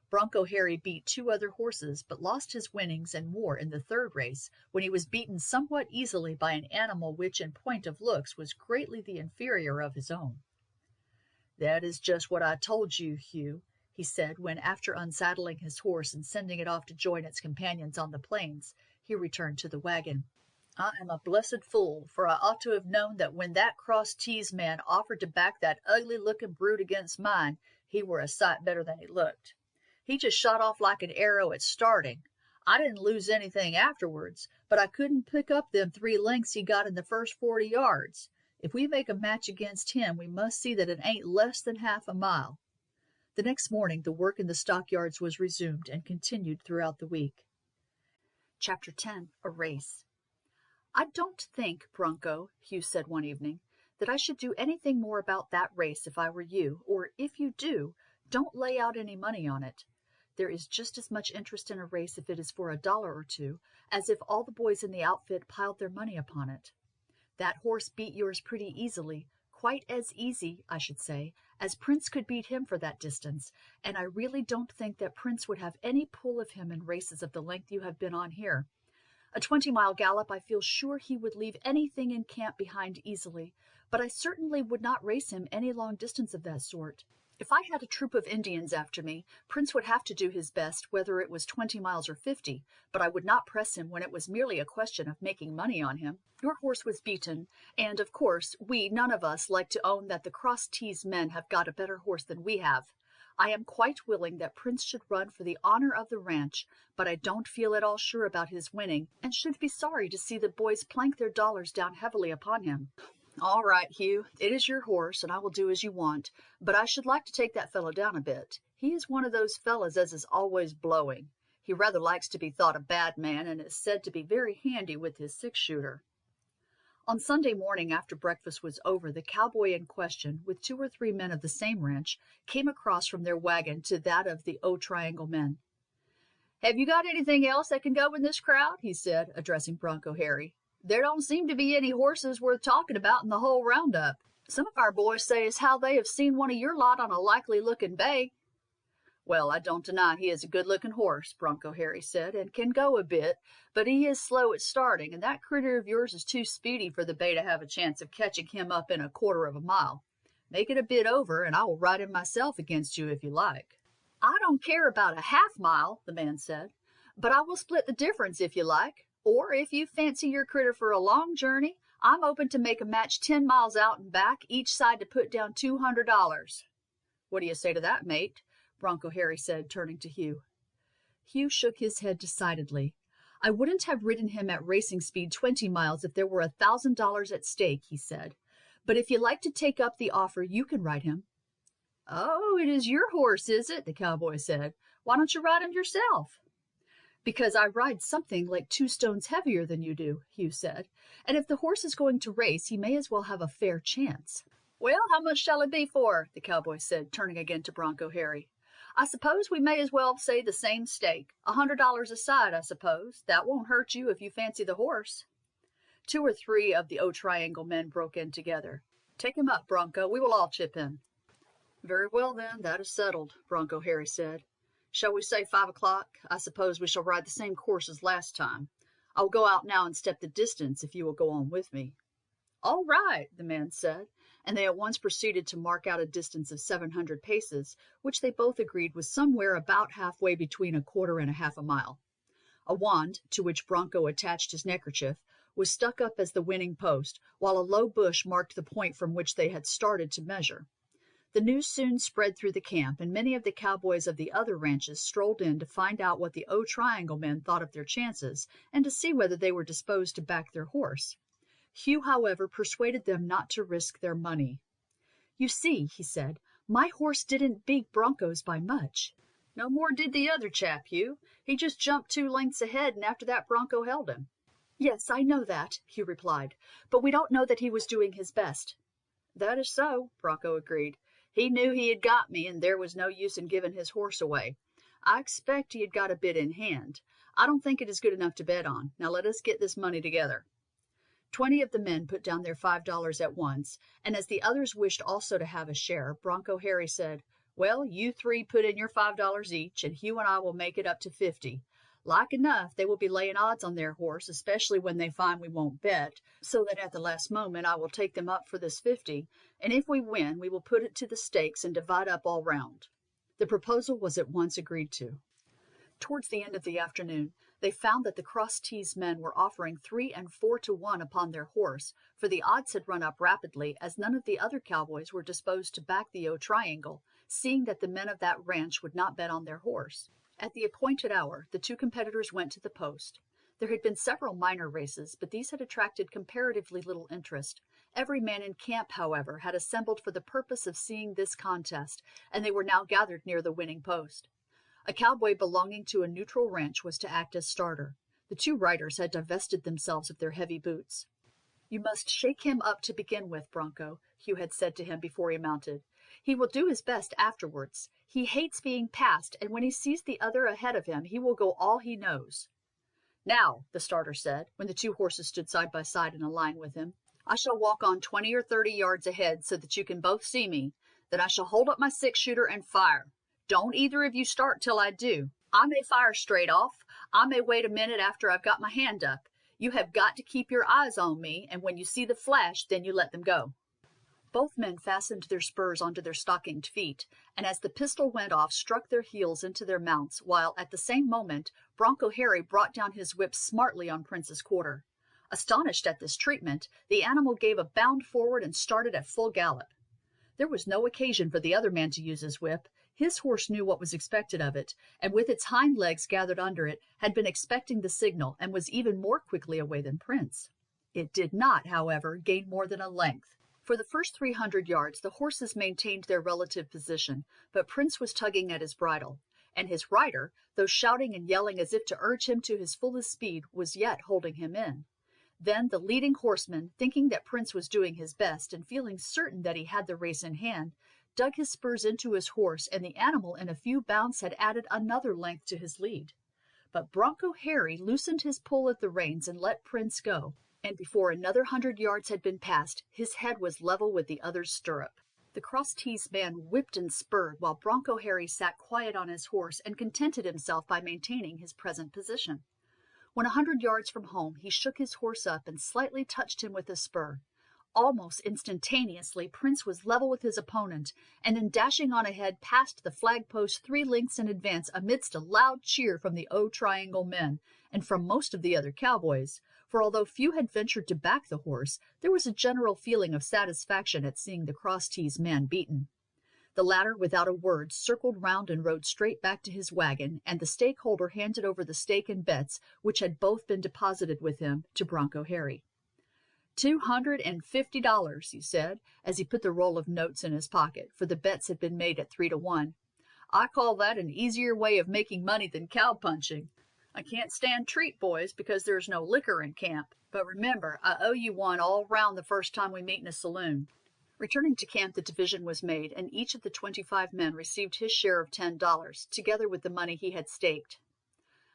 Bronco Harry beat 2 other horses, but lost his winnings and more in the 3rd race, when he was beaten somewhat easily by an animal which, in point of looks, was greatly the inferior of his own. "That is just what I told you, Hugh," he said, when, after unsaddling his horse and sending it off to join its companions on the plains, he returned to the wagon. "I am a blessed fool, for I ought to have known that when that cross-tees man offered to back that ugly-looking brute against mine, he were a sight better than he looked. He just shot off like an arrow at starting. I didn't lose anything afterwards, but I couldn't pick up them 3 lengths he got in the first 40 yards. If we make a match against him, we must see that it ain't less than half a mile." The next morning the work in the stockyards was resumed and continued throughout the week. Chapter 10. A Race. "I don't think, Bronco," Hugh said one evening, "that I should do anything more about that race if I were you, or if you do, don't lay out any money on it. There is just as much interest in a race if it is for $1 or 2, as if all the boys in the outfit piled their money upon it. That horse beat yours pretty easily, quite as easy, I should say, as Prince could beat him for that distance, and I really don't think that Prince would have any pull of him in races of the length you have been on here. A 20-mile gallop, I feel sure he would leave anything in camp behind easily, but I certainly would not race him any long distance of that sort. If I had a troop of Indians after me, Prince would have to do his best, whether it was 20 miles or 50, but I would not press him when it was merely a question of making money on him. Your horse was beaten, and, of course, we none of us like to own that the cross-tees men have got a better horse than we have. I am quite willing that Prince should run for the honor of the ranch, but I don't feel at all sure about his winning, and should be sorry to see the boys plank their dollars down heavily upon him." "All right, Hugh, it is your horse, and I will do as you want, but I should like to take that fellow down a bit. He is one of those fellows as is always blowing. He rather likes to be thought a bad man, and is said to be very handy with his 6-shooter. On Sunday morning, after breakfast was over, the cowboy in question, with 2 or 3 men of the same ranch, came across from their wagon to that of the O-Triangle men. "Have you got anything else that can go in this crowd?" he said, addressing Bronco Harry. "There don't seem to be any horses worth talking about in the whole roundup. Some of our boys say as how they have seen one of your lot on a likely-looking bay." "Well, I don't deny he is a good-looking horse," Bronco Harry said, "and can go a bit, but he is slow at starting, and that critter of yours is too speedy for the bay to have a chance of catching him up in a quarter of a mile. Make it a bit over, and I will ride him myself against you if you like." "I don't care about a half-mile," the man said, "but I will split the difference if you like. Or if you fancy your critter for a long journey, I'm open to make a match 10 miles out and back, each side to put down $200. "What do you say to that, mate?" Bronco Harry said, turning to Hugh. Hugh shook his head decidedly. "I wouldn't have ridden him at racing speed 20 miles if there were $1,000 at stake," he said. "But if you like to take up the offer, you can ride him." "Oh, it is your horse, is it?" the cowboy said. "Why don't you ride him yourself?" "Because I ride something like 2 stones heavier than you do," Hugh said, "and if the horse is going to race, he may as well have a fair chance." "Well, how much shall it be for?" the cowboy said, turning again to Bronco Harry. "I suppose we may as well say the same stake. $100 a side, I suppose. That won't hurt you if you fancy the horse." 2 or 3 of the O Triangle men broke in together. "Take him up, Bronco. We will all chip in." "Very well, then, that is settled," Bronco Harry said. "Shall we say 5 o'clock? I suppose we shall ride the same course as last time. I will go out now and step the distance if you will go on with me." "All right," the man said, and they at once proceeded to mark out a distance of 700 paces, which they both agreed was somewhere about halfway between a quarter and a half a mile. A wand, to which Bronco attached his neckerchief, was stuck up as the winning post, while a low bush marked the point from which they had started to measure. The news soon spread through the camp, and many of the cowboys of the other ranches strolled in to find out what the O Triangle men thought of their chances, and to see whether they were disposed to back their horse. Hugh, however, persuaded them not to risk their money. "You see," he said, "my horse didn't beat Bronco's by much." "No more did the other chap, Hugh. He just jumped 2 lengths ahead, and after that Bronco held him." "Yes, I know that," Hugh replied, "but we don't know that he was doing his best." "That is so," Bronco agreed. "He knew he had got me, and there was no use in giving his horse away. I expect he had got a bit in hand. I don't think it is good enough to bet on. Now let us get this money together." 20 of the men put down their $5 at once, and as the others wished also to have a share, Bronco Harry said, "Well, you 3 put in your $5 each, and Hugh and I will make it up to 50. Like enough, they will be laying odds on their horse, especially when they find we won't bet, so that at the last moment I will take them up for this 50, and if we win, we will put it to the stakes and divide up all round." The proposal was at once agreed to. Towards the end of the afternoon, they found that the Cross-Tees men were offering 3 and 4 to 1 upon their horse, for the odds had run up rapidly, as none of the other cowboys were disposed to back the O Triangle, seeing that the men of that ranch would not bet on their horse. At the appointed hour, the 2 competitors went to the post. There had been several minor races, but these had attracted comparatively little interest. Every man in camp, however, had assembled for the purpose of seeing this contest, and they were now gathered near the winning post. A cowboy belonging to a neutral ranch was to act as starter. The 2 riders had divested themselves of their heavy boots. "You must shake him up to begin with, Bronco," Hugh had said to him before he mounted. "He will do his best afterwards. He hates being passed, and when he sees the other ahead of him, he will go all he knows." "Now," the starter said, when the 2 horses stood side by side in a line with him, "I shall walk on 20 or 30 yards ahead so that you can both see me. Then I shall hold up my 6-shooter and fire. Don't either of you start till I do. I may fire straight off. I may wait a minute after I've got my hand up. You have got to keep your eyes on me, and when you see the flash, then you let them go." Both men fastened their spurs onto their stockinged feet, and as the pistol went off, struck their heels into their mounts, while, at the same moment, Bronco Harry brought down his whip smartly on Prince's quarter. Astonished at this treatment, the animal gave a bound forward and started at full gallop. There was no occasion for the other man to use his whip. His horse knew what was expected of it, and with its hind legs gathered under it, had been expecting the signal, and was even more quickly away than Prince. It did not, however, gain more than a length. For the first 300 yards the horses maintained their relative position, but Prince was tugging at his bridle, and his rider, though shouting and yelling as if to urge him to his fullest speed, was yet holding him in. Then the leading horseman, thinking that Prince was doing his best, and feeling certain that he had the race in hand, dug his spurs into his horse, and the animal in a few bounds had added another length to his lead. But Bronco Harry loosened his pull at the reins and let Prince go, and before another 100 yards had been passed, his head was level with the other's stirrup. The Cross-Tees man whipped and spurred, while Bronco Harry sat quiet on his horse and contented himself by maintaining his present position. When 100 yards from home, he shook his horse up and slightly touched him with a spur. Almost instantaneously, Prince was level with his opponent, and then dashing on ahead passed the flagpost 3 lengths in advance amidst a loud cheer from the O Triangle men, and from most of the other cowboys, for although few had ventured to back the horse, there was a general feeling of satisfaction at seeing the Cross-Tees man beaten. The latter, without a word, circled round and rode straight back to his wagon, and the stakeholder handed over the stake and bets, which had both been deposited with him, to Bronco Harry. $250, he said, as he put the roll of notes in his pocket, for the bets had been made at 3 to 1. "I call that an easier way of making money than cow punching." I can't stand treat boys because there's no liquor in camp, but remember, I owe you one all round the first time we meet in a saloon." Returning to camp, the division was made, and each of the 25 men received his share of $10, together with the money he had staked.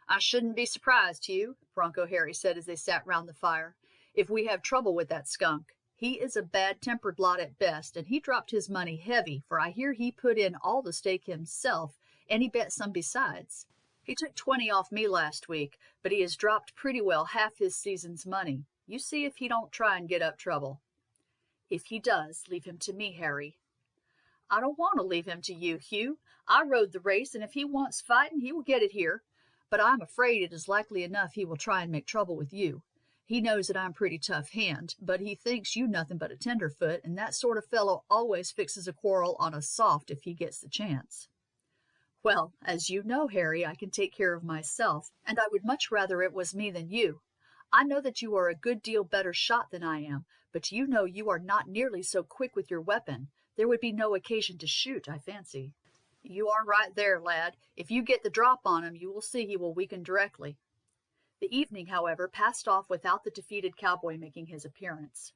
"I shouldn't be surprised, Hugh," Bronco Harry said as they sat round the fire, "if we have trouble with that skunk. He is a bad-tempered lot at best, and he dropped his money heavy, for I hear he put in all the stake himself, and he bet some besides. He took 20 off me last week, but he has dropped pretty well half his season's money. You see if he don't try and get up trouble." "If he does, leave him to me, Harry." "I don't want to leave him to you, Hugh. I rode the race, and if he wants fighting, he will get it here. But I am afraid it is likely enough he will try and make trouble with you. He knows that I'm a pretty tough hand, but he thinks you nothing but a tenderfoot, and that sort of fellow always fixes a quarrel on a soft if he gets the chance." "Well, as you know, Harry, I can take care of myself, and I would much rather it was me than you. I know that you are a good deal better shot than I am, but you know you are not nearly so quick with your weapon. There would be no occasion to shoot, I fancy." "You are right there, lad. If you get the drop on him, you will see he will weaken directly." The evening, however, passed off without the defeated cowboy making his appearance.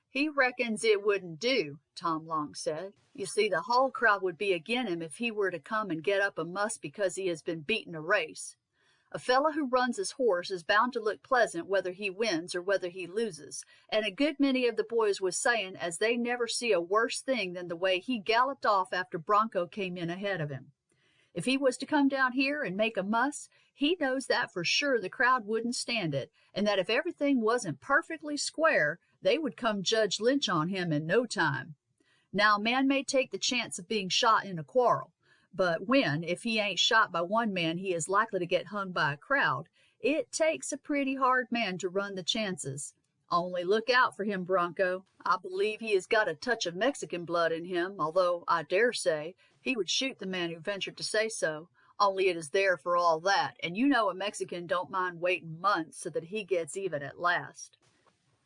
"He reckons it wouldn't do," Tom Long said. "You see, the whole crowd would be agin him if he were to come and get up a muss because he has been beaten a race. A fellow who runs his horse is bound to look pleasant whether he wins or whether he loses, and a good many of the boys was saying as they never see a worse thing than the way he galloped off after Bronco came in ahead of him. If he was to come down here and make a muss, he knows that for sure the crowd wouldn't stand it, and that if everything wasn't perfectly square, they would come Judge Lynch on him in no time. Now, a man may take the chance of being shot in a quarrel, but when, if he ain't shot by one man, he is likely to get hung by a crowd, it takes a pretty hard man to run the chances. Only look out for him, Bronco. I believe he has got a touch of Mexican blood in him, although I dare say he would shoot the man who ventured to say so, only it is there for all that, and you know a Mexican don't mind waiting months so that he gets even at last."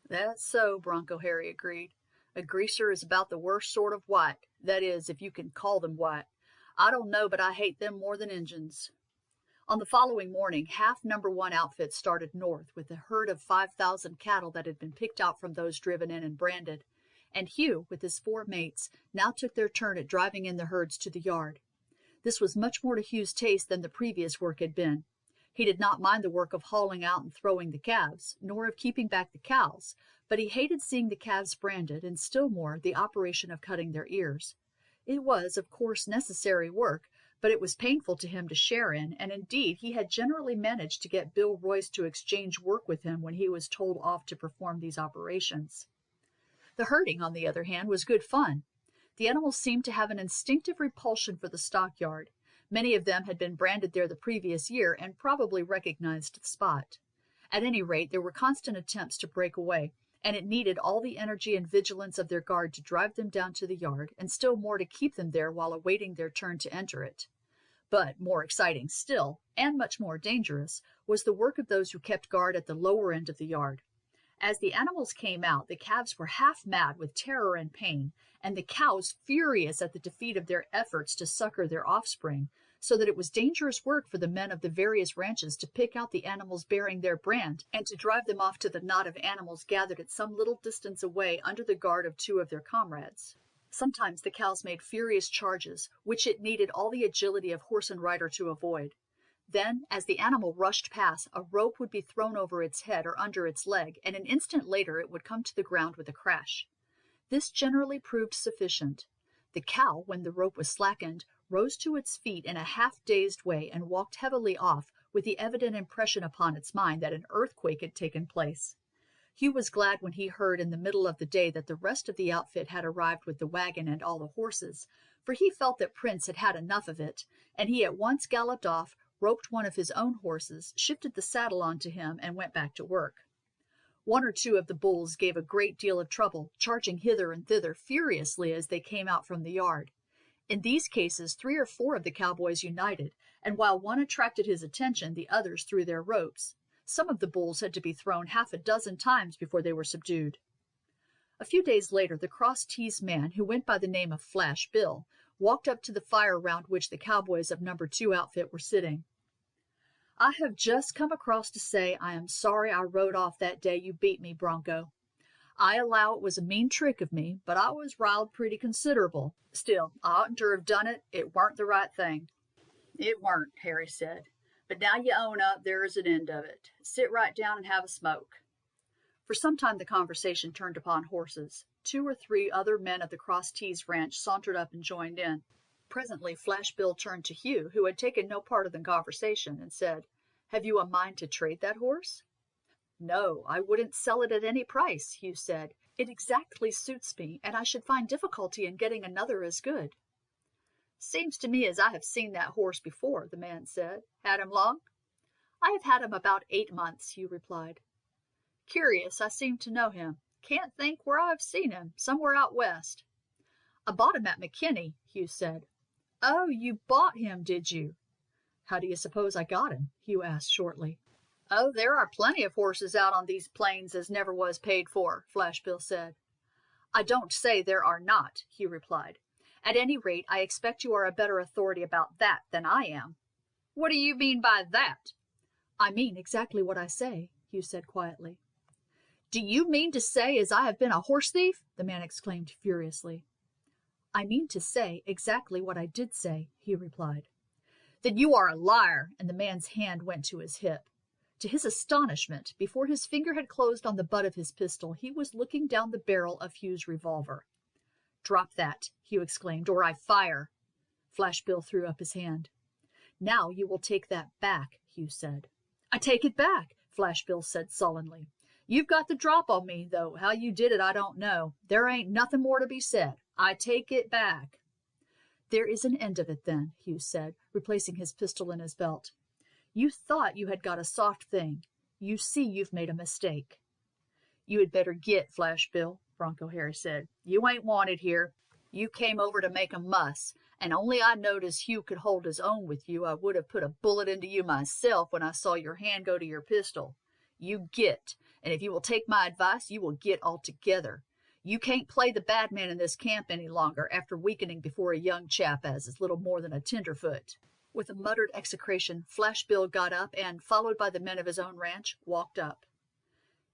"That's so," Bronco Harry agreed. "A greaser is about the worst sort of white, that is, if you can call them white. I don't know, but I hate them more than Injuns." On the following morning, half No. 1 outfit started north with a herd of 5,000 cattle that had been picked out from those driven in and branded, and Hugh, with his 4 mates, now took their turn at driving in the herds to the yard. This was much more to Hugh's taste than the previous work had been. He did not mind the work of hauling out and throwing the calves, nor of keeping back the cows, but he hated seeing the calves branded, and still more the operation of cutting their ears. It was, of course, necessary work, but it was painful to him to share in, and indeed he had generally managed to get Bill Royce to exchange work with him when he was told off to perform these operations. The herding, on the other hand, was good fun. The animals seemed to have an instinctive repulsion for the stockyard. Many of them had been branded there the previous year and probably recognized the spot. At any rate, there were constant attempts to break away, and it needed all the energy and vigilance of their guard to drive them down to the yard, and still more to keep them there while awaiting their turn to enter it. But more exciting still, and much more dangerous, was the work of those who kept guard at the lower end of the yard. As the animals came out, the calves were half mad with terror and pain, and the cows furious at the defeat of their efforts to succor their offspring, so that it was dangerous work for the men of the various ranches to pick out the animals bearing their brand and to drive them off to the knot of animals gathered at some little distance away under the guard of 2 of their comrades. Sometimes the cows made furious charges, which it needed all the agility of horse and rider to avoid. Then, as the animal rushed past, a rope would be thrown over its head or under its leg, and an instant later it would come to the ground with a crash. This generally proved sufficient. The cow, when the rope was slackened, rose to its feet in a half-dazed way and walked heavily off, with the evident impression upon its mind that an earthquake had taken place. Hugh was glad when he heard in the middle of the day that the rest of the outfit had arrived with the wagon and all the horses, for he felt that Prince had had enough of it, and he at once galloped off, roped one of his own horses, shifted the saddle onto him, and went back to work. 1 or 2 of the bulls gave a great deal of trouble, charging hither and thither furiously as they came out from the yard. In these cases 3 or 4 of the cowboys united, and while one attracted his attention, the others threw their ropes. Some of the bulls had to be thrown half a dozen times before they were subdued. A few days later, the cross-teased man, who went by the name of Flash Bill, walked up to the fire round which the cowboys of No. 2 outfit were sitting. I have just come across to say I am sorry I rode off that day you beat me, Bronco. I allow it was a mean trick of me, but I was riled pretty considerable. Still, I oughtn't to have done it. It weren't the right thing." "It weren't," Harry said. "But now you own up, there is an end of it. Sit right down and have a smoke." For some time the conversation turned upon horses. 2 or 3 other men of the Cross Tees ranch sauntered up and joined in. Presently Flash Bill turned to Hugh, who had taken no part in the conversation, and said, "Have you a mind to trade that horse?" "No, I wouldn't sell it at any price," Hugh said. "It exactly suits me, and I should find difficulty in getting another as good." "Seems to me as I have seen that horse before," the man said. "Had him long?" "I have had him about 8 months," Hugh replied. "Curious, I seem to know him. Can't think where I've seen him. Somewhere out west." "I bought him at McKinney," Hugh said. "Oh, you bought him, did you?" "How do you suppose I got him?" Hugh asked shortly. "Oh, there are plenty of horses out on these plains as never was paid for," Flash Bill said. "I don't say there are not," Hugh replied. "At any rate, I expect you are a better authority about that than I am." "What do you mean by that?" "I mean exactly what I say," Hugh said quietly. "Do you mean to say as I have been a horse thief?" the man exclaimed furiously. "I mean to say exactly what I did say," Hugh replied. "Then you are a liar," and the man's hand went to his hip. To his astonishment, before his finger had closed on the butt of his pistol, he was looking down the barrel of Hugh's revolver. "Drop that," Hugh exclaimed, "or I fire." Flash Bill threw up his hand. "Now you will take that back," Hugh said. "I take it back," Flash Bill said sullenly. "You've got the drop on me, though how you did it I don't know. There ain't nothing more to be said. I take it back." "There is an end of it, then," Hugh said, replacing his pistol in his belt. "You thought you had got a soft thing. You see you've made a mistake." "You had better git, Flash Bill," Bronco Harry said. "You ain't wanted here. You came over to make a muss, and only I knowed as Hugh could hold his own with you I would have put a bullet into you myself when I saw your hand go to your pistol. You git, and if you will take my advice you will git altogether. You can't play the bad man in this camp any longer after weakening before a young chap as is little more than a tenderfoot." With a muttered execration, Flash Bill got up and, followed by the men of his own ranch, walked up.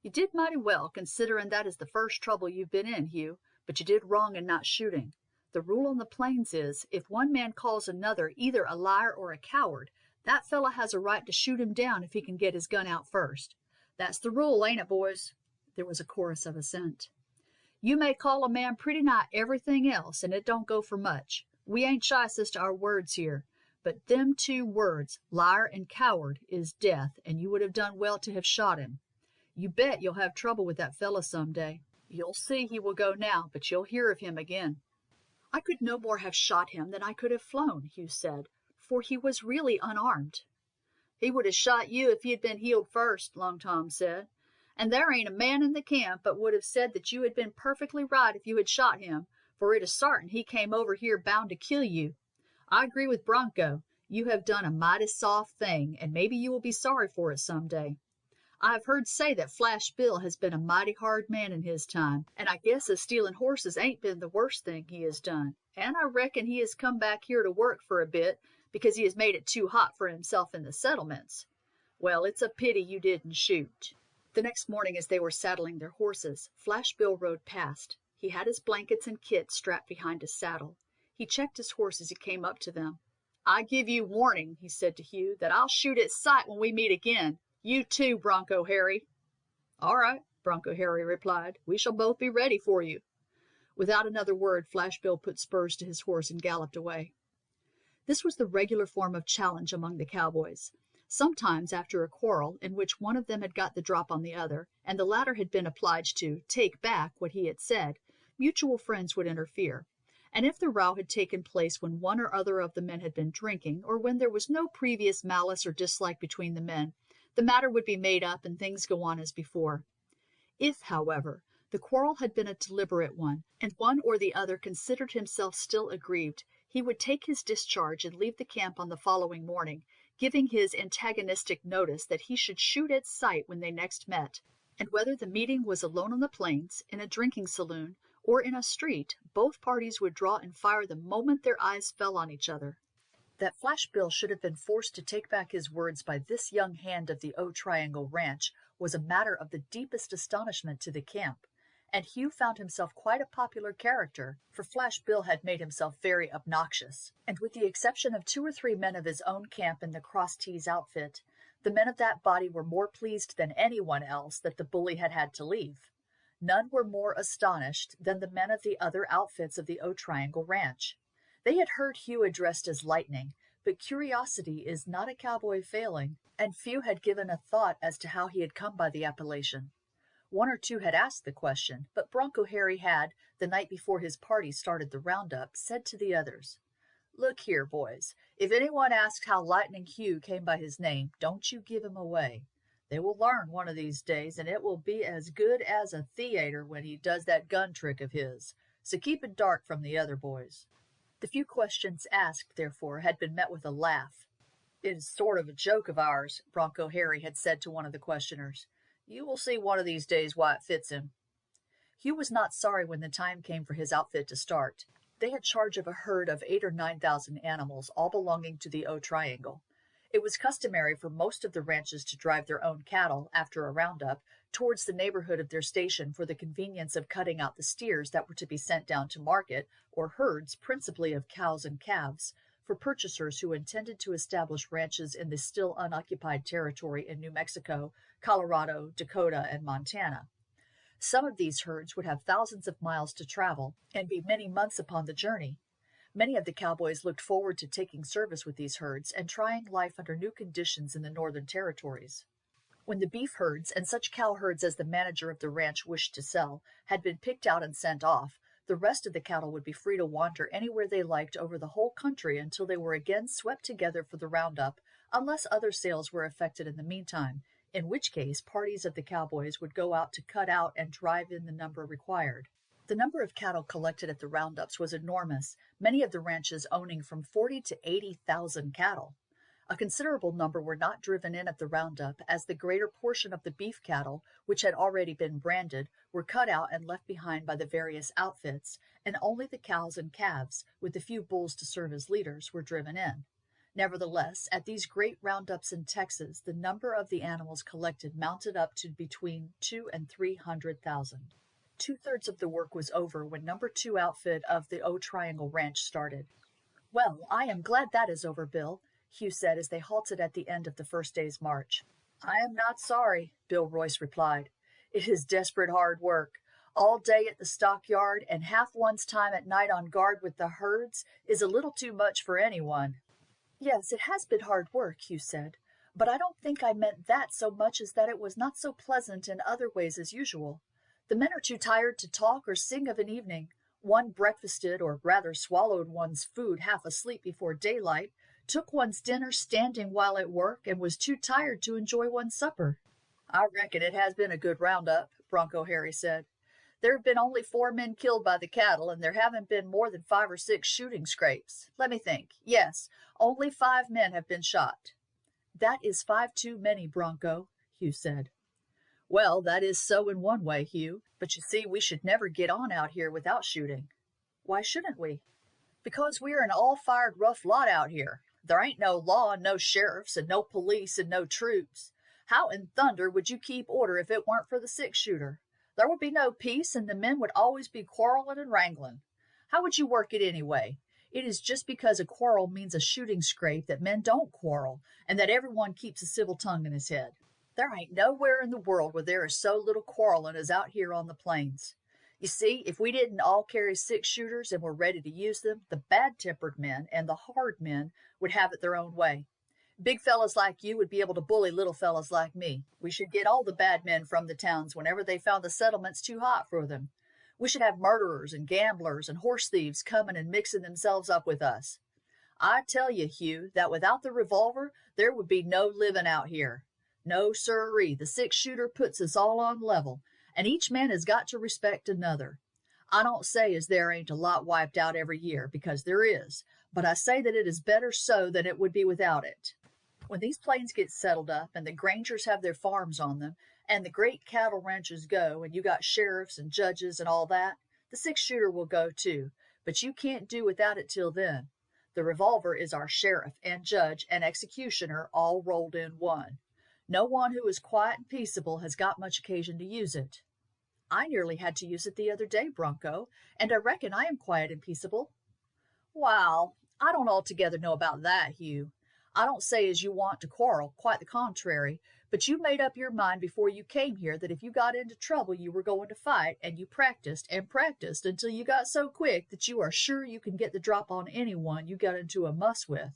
"You did mighty well, considering that is the first trouble you've been in, Hugh, but you did wrong in not shooting. The rule on the plains is, if one man calls another either a liar or a coward, that fellow has a right to shoot him down if he can get his gun out first. That's the rule, ain't it, boys?" There was a chorus of assent. "You may call a man pretty nigh everything else, and it don't go for much. We ain't shy as to our words here. But them 2 words, liar and coward, is death, and you would have done well to have shot him. You bet you'll have trouble with that fellow some day. You'll see he will go now, but you'll hear of him again." "I could no more have shot him than I could have flown," Hugh said, "for he was really unarmed." "He would have shot you if he had been heeled first," Long Tom said, "and there ain't a man in the camp but would have said that you had been perfectly right if you had shot him, for it is sartin he came over here bound to kill you. I agree with Bronco. You have done a mighty soft thing, and maybe you will be sorry for it some day. I have heard say that Flash Bill has been a mighty hard man in his time, and I guess as stealing horses ain't been the worst thing he has done, and I reckon he has come back here to work for a bit because he has made it too hot for himself in the settlements. Well, it's a pity you didn't shoot." The next morning as they were saddling their horses, Flash Bill rode past. He had his blankets and kit strapped behind his saddle. He checked his horse as he came up to them. "I give you warning," he said to Hugh, "that I'll shoot at sight when we meet again. You too, Bronco Harry." "All right," Bronco Harry replied. "We shall both be ready for you." Without another word, Flash Bill put spurs to his horse and galloped away. This was the regular form of challenge among the cowboys. Sometimes, after a quarrel in which one of them had got the drop on the other, and the latter had been obliged to take back what he had said, mutual friends would interfere. And if the row had taken place when one or other of the men had been drinking, or when there was no previous malice or dislike between the men, the matter would be made up and things go on as before. If, however, the quarrel had been a deliberate one, and one or the other considered himself still aggrieved, he would take his discharge and leave the camp on the following morning, giving his antagonistic notice that he should shoot at sight when they next met, and whether the meeting was alone on the plains, in a drinking saloon, or in a street, both parties would draw and fire the moment their eyes fell on each other. That Flash Bill should have been forced to take back his words by this young hand of the O Triangle Ranch was a matter of the deepest astonishment to the camp, and Hugh found himself quite a popular character, for Flash Bill had made himself very obnoxious, and with the exception of 2 or 3 men of his own camp in the Cross-Tees outfit, the men of that body were more pleased than anyone else that the bully had had to leave. None were more astonished than the men of the other outfits of the O Triangle Ranch. They had heard Hugh addressed as Lightning, but curiosity is not a cowboy failing, and few had given a thought as to how he had come by the appellation. 1 or 2 had asked the question, but Bronco Harry had, the night before his party started the roundup, said to the others, "Look here, boys, if anyone asks how Lightning Hugh came by his name, don't you give him away. They will learn one of these days, and it will be as good as a theater when he does that gun trick of his, so keep it dark from the other boys." The few questions asked, therefore, had been met with a laugh. "It is sort of a joke of ours," Bronco Harry had said to one of the questioners. "You will see one of these days why it fits him." Hugh was not sorry when the time came for his outfit to start. They had charge of a herd of 8,000 or 9,000 animals, all belonging to the O Triangle. It was customary for most of the ranches to drive their own cattle, after a roundup, towards the neighborhood of their station for the convenience of cutting out the steers that were to be sent down to market, or herds, principally of cows and calves, for purchasers who intended to establish ranches in the still unoccupied territory in New Mexico, Colorado, Dakota, and Montana. Some of these herds would have thousands of miles to travel and be many months upon the journey. Many of the cowboys looked forward to taking service with these herds and trying life under new conditions in the northern territories. When the beef herds, and such cow herds as the manager of the ranch wished to sell, had been picked out and sent off, the rest of the cattle would be free to wander anywhere they liked over the whole country until they were again swept together for the roundup, unless other sales were effected in the meantime, in which case parties of the cowboys would go out to cut out and drive in the number required. The number of cattle collected at the roundups was enormous, many of the ranches owning from 40 to 80,000 cattle. A considerable number were not driven in at the roundup, as the greater portion of the beef cattle, which had already been branded, were cut out and left behind by the various outfits, and only the cows and calves, with a few bulls to serve as leaders, were driven in. Nevertheless, at these great roundups in Texas, the number of the animals collected mounted up to between 200,000 and 300,000. 2/3 of the work was over when No. 2 outfit of the O Triangle Ranch started. "Well, I am glad that is over, Bill," Hugh said as they halted at the end of the first day's march. "I am not sorry," Bill Royce replied. "It is desperate hard work. All day at the stockyard and half one's time at night on guard with the herds is a little too much for anyone." "Yes, it has been hard work," Hugh said, "but I don't think I meant that so much as that it was not so pleasant in other ways as usual. The men are too tired to talk or sing of an evening. One breakfasted, or rather swallowed one's food half asleep before daylight, took one's dinner standing while at work, and was too tired to enjoy one's supper." "I reckon it has been a good roundup," Bronco Harry said. "There have been only 4 men killed by the cattle, and there haven't been more than 5 or 6 shooting scrapes. Let me think. Yes, only 5 men have been shot." "That is 5 too many, Bronco," Hugh said. "Well, that is so in one way, Hugh, but you see we should never get on out here without shooting." "Why shouldn't we?" "Because we are an all-fired rough lot out here. There ain't no law and no sheriffs and no police and no troops. How in thunder would you keep order if it weren't for the 6-shooter? There would be no peace, and the men would always be quarreling and wrangling. How would you work it anyway? It is just because a quarrel means a shooting scrape that men don't quarrel, and that everyone keeps a civil tongue in his head. There ain't nowhere in the world where there is so little quarreling as out here on the plains. You see, if we didn't all carry 6-shooters and were ready to use them, the bad-tempered men and the hard men would have it their own way. Big fellows like you would be able to bully little fellows like me. We should get all the bad men from the towns whenever they found the settlements too hot for them. We should have murderers and gamblers and horse thieves coming and mixing themselves up with us. I tell you, Hugh, that without the revolver, there would be no living out here. No, sirree, the 6-shooter puts us all on level, and each man has got to respect another. I don't say as there ain't a lot wiped out every year, because there is, but I say that it is better so than it would be without it. When these plains get settled up, and the Grangers have their farms on them, and the great cattle ranches go, and you got sheriffs and judges and all that, the 6-shooter will go too, but you can't do without it till then. The revolver is our sheriff and judge and executioner all rolled in one. No one who is quiet and peaceable has got much occasion to use it. I nearly had to use it the other day, Bronco, and I reckon I am quiet and peaceable. Well, I don't altogether know about that, Hugh. I don't say as you want to quarrel, quite the contrary, but you made up your mind before you came here that if you got into trouble you were going to fight, and you practiced and practiced until you got so quick that you are sure you can get the drop on anyone you got into a muss with.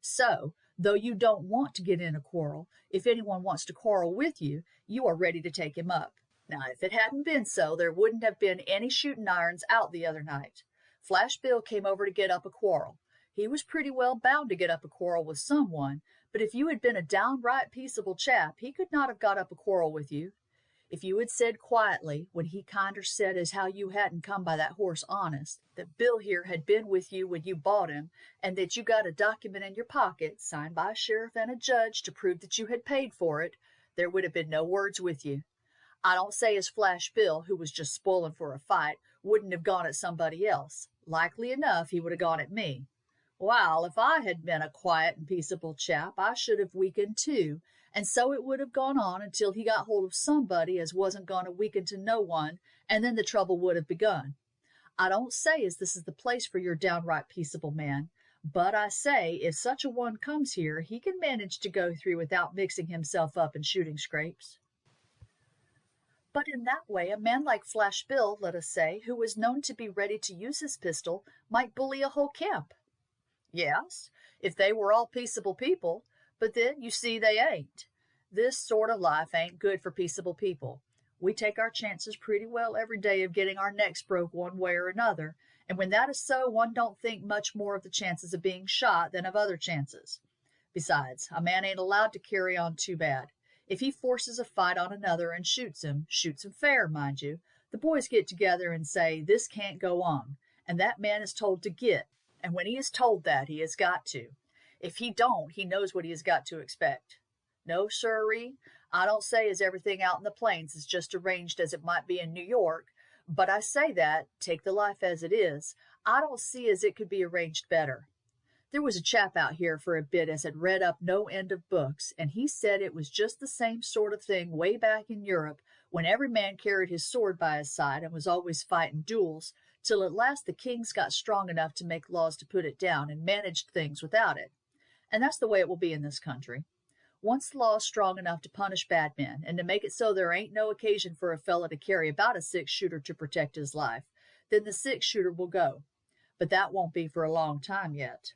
So, though you don't want to get in a quarrel, if anyone wants to quarrel with you, you are ready to take him up. Now, if it hadn't been so, there wouldn't have been any shooting irons out the other night. Flash Bill came over to get up a quarrel. He was pretty well bound to get up a quarrel with someone, but if you had been a downright peaceable chap, he could not have got up a quarrel with you. If you had said quietly, when he kinder said as how you hadn't come by that horse honest, that Bill here had been with you when you bought him, and that you got a document in your pocket, signed by a sheriff and a judge, to prove that you had paid for it, there would have been no words with you. I don't say as Flash Bill, who was just spoiling for a fight, wouldn't have gone at somebody else. Likely enough, he would have gone at me. Well, if I had been a quiet and peaceable chap, I should have weakened too, and so it would have gone on until he got hold of somebody as wasn't going to weaken to no one, and then the trouble would have begun. I don't say as this is the place for your downright peaceable man, but I say if such a one comes here, he can manage to go through without mixing himself up in shooting scrapes. But in that way a man like Flash Bill, let us say, who was known to be ready to use his pistol, might bully a whole camp. Yes, if they were all peaceable people, but then, you see, they ain't. This sort of life ain't good for peaceable people. We take our chances pretty well every day of getting our necks broke one way or another, and when that is so, one don't think much more of the chances of being shot than of other chances. Besides, a man ain't allowed to carry on too bad. If he forces a fight on another and shoots him fair, mind you, the boys get together and say, this can't go on, and that man is told to get, and when he is told that, he has got to. If he don't, he knows what he has got to expect. No, sirree, I don't say as everything out in the plains is just arranged as it might be in New York, but I say that, take the life as it is, I don't see as it could be arranged better. There was a chap out here for a bit as had read up no end of books, and he said it was just the same sort of thing way back in Europe, when every man carried his sword by his side and was always fighting duels, till at last the kings got strong enough to make laws to put it down and managed things without it. And that's the way it will be in this country. Once the law is strong enough to punish bad men, and to make it so there ain't no occasion for a fellow to carry about a six-shooter to protect his life, then the six-shooter will go. But that won't be for a long time yet.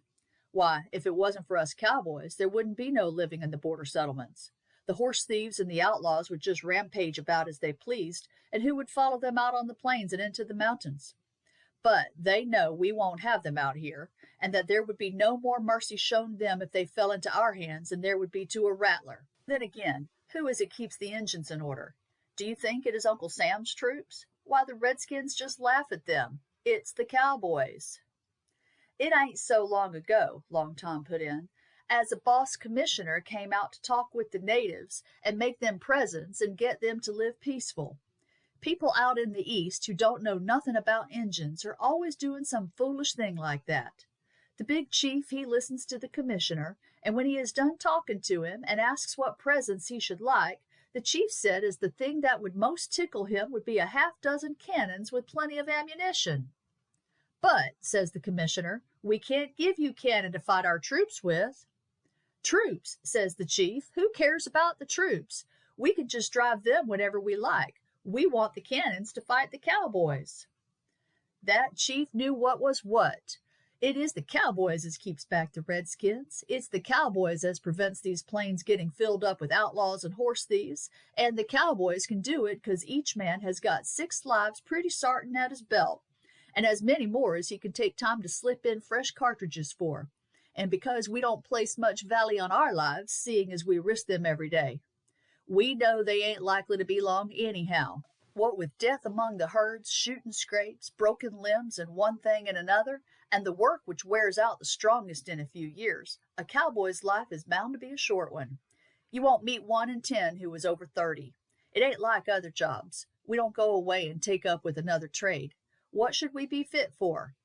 Why, if it wasn't for us cowboys, there wouldn't be no living in the border settlements. The horse thieves and the outlaws would just rampage about as they pleased, and who would follow them out on the plains and into the mountains? But they know we won't have them out here, and that there would be no more mercy shown them if they fell into our hands than there would be to a rattler. Then again, who is it keeps the engines in order? Do you think it is Uncle Sam's troops? Why, the Redskins just laugh at them. It's the Cowboys. It ain't so long ago, Long Tom put in, as a boss commissioner came out to talk with the natives and make them presents and get them to live peaceful. People out in the East who don't know nothing about Injuns are always doing some foolish thing like that. The big chief, he listens to the commissioner, and when he is done talking to him and asks what presents he should like, the chief said as the thing that would most tickle him would be a half-dozen cannons with plenty of ammunition. But, says the commissioner, we can't give you cannon to fight our troops with. Troops, says the chief, who cares about the troops? We can just drive them whenever we like. We want the cannons to fight the cowboys. That chief knew what was what. It is the cowboys as keeps back the redskins. It's the cowboys as prevents these plains getting filled up with outlaws and horse thieves, and the cowboys can do it 'cause each man has got 6 lives pretty sartin at his belt, and as many more as he can take time to slip in fresh cartridges for, and because we don't place much value on our lives, seeing as we risk them every day. We know they ain't likely to be long anyhow. What with death among the herds, shooting scrapes, broken limbs, and one thing and another, and the work which wears out the strongest in a few years, a cowboy's life is bound to be a short one. You won't meet 1 in 10 who is over 30. It ain't like other jobs. We don't go away and take up with another trade. What should we be fit for?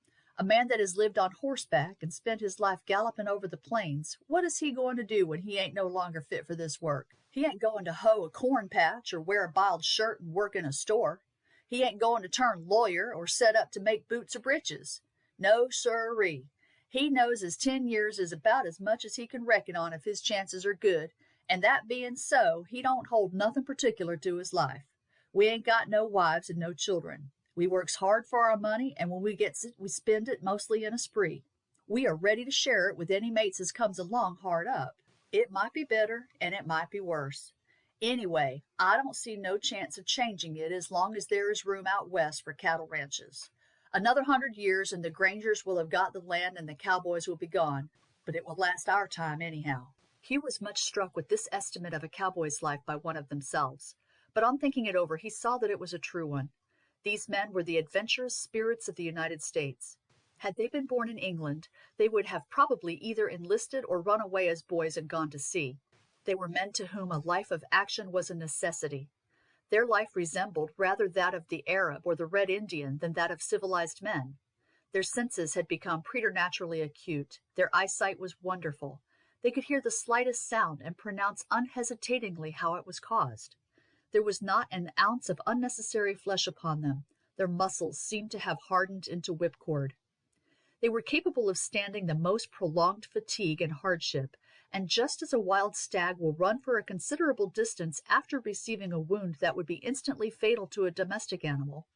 A man that has lived on horseback and spent his life galloping over the plains, what is he going to do when he ain't no longer fit for this work? He ain't going to hoe a corn patch or wear a biled shirt and work in a store. He ain't going to turn lawyer or set up to make boots or breeches. No, sirree. He knows his 10 years is about as much as he can reckon on if his chances are good, and that being so, he don't hold nothing particular to his life. We ain't got no wives and no children. We works hard for our money, and when we gets it, we spend it mostly in a spree. We are ready to share it with any mates as comes along hard up. It might be better, and it might be worse. Anyway, I don't see no chance of changing it as long as there is room out west for cattle ranches. Another 100 years and the Grangers will have got the land and the cowboys will be gone, but it will last our time anyhow. He was much struck with this estimate of a cowboy's life by one of themselves, but on thinking it over he saw that it was a true one. These men were the adventurous spirits of the United States. Had they been born in England, they would have probably either enlisted or run away as boys and gone to sea. They were men to whom a life of action was a necessity. Their life resembled rather that of the Arab or the Red Indian than that of civilized men. Their senses had become preternaturally acute. Their eyesight was wonderful. They could hear the slightest sound and pronounce unhesitatingly how it was caused. There was not an ounce of unnecessary flesh upon them. Their muscles seemed to have hardened into whipcord. They were capable of standing the most prolonged fatigue and hardship, and just as a wild stag will run for a considerable distance after receiving a wound that would be instantly fatal to a domestic animal,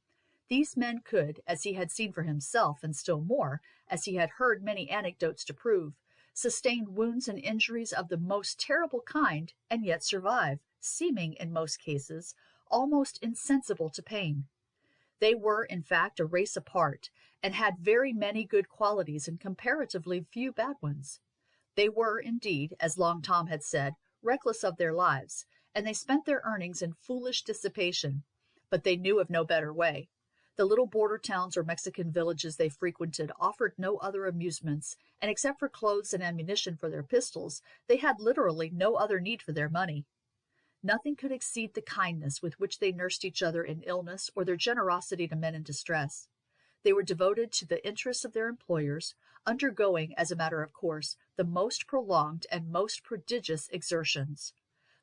these men could, as he had seen for himself, and still more, as he had heard many anecdotes to prove, sustain wounds and injuries of the most terrible kind, and yet survive, seeming, in most cases, almost insensible to pain. They were, in fact, a race apart, and had very many good qualities and comparatively few bad ones. They were, indeed, as Long Tom had said, reckless of their lives, and they spent their earnings in foolish dissipation, but they knew of no better way. The little border towns or Mexican villages they frequented offered no other amusements, and except for clothes and ammunition for their pistols, they had literally no other need for their money. Nothing could exceed the kindness with which they nursed each other in illness or their generosity to men in distress. They were devoted to the interests of their employers, undergoing, as a matter of course, the most prolonged and most prodigious exertions.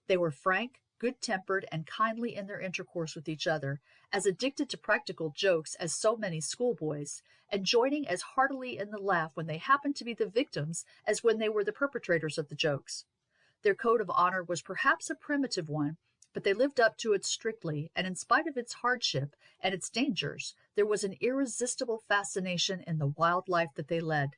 They were frank, good-tempered, and kindly in their intercourse with each other, as addicted to practical jokes as so many schoolboys, and joining as heartily in the laugh when they happened to be the victims as when they were the perpetrators of the jokes. Their code of honor was perhaps a primitive one, but they lived up to it strictly, and in spite of its hardship and its dangers, there was an irresistible fascination in the wild life that they led.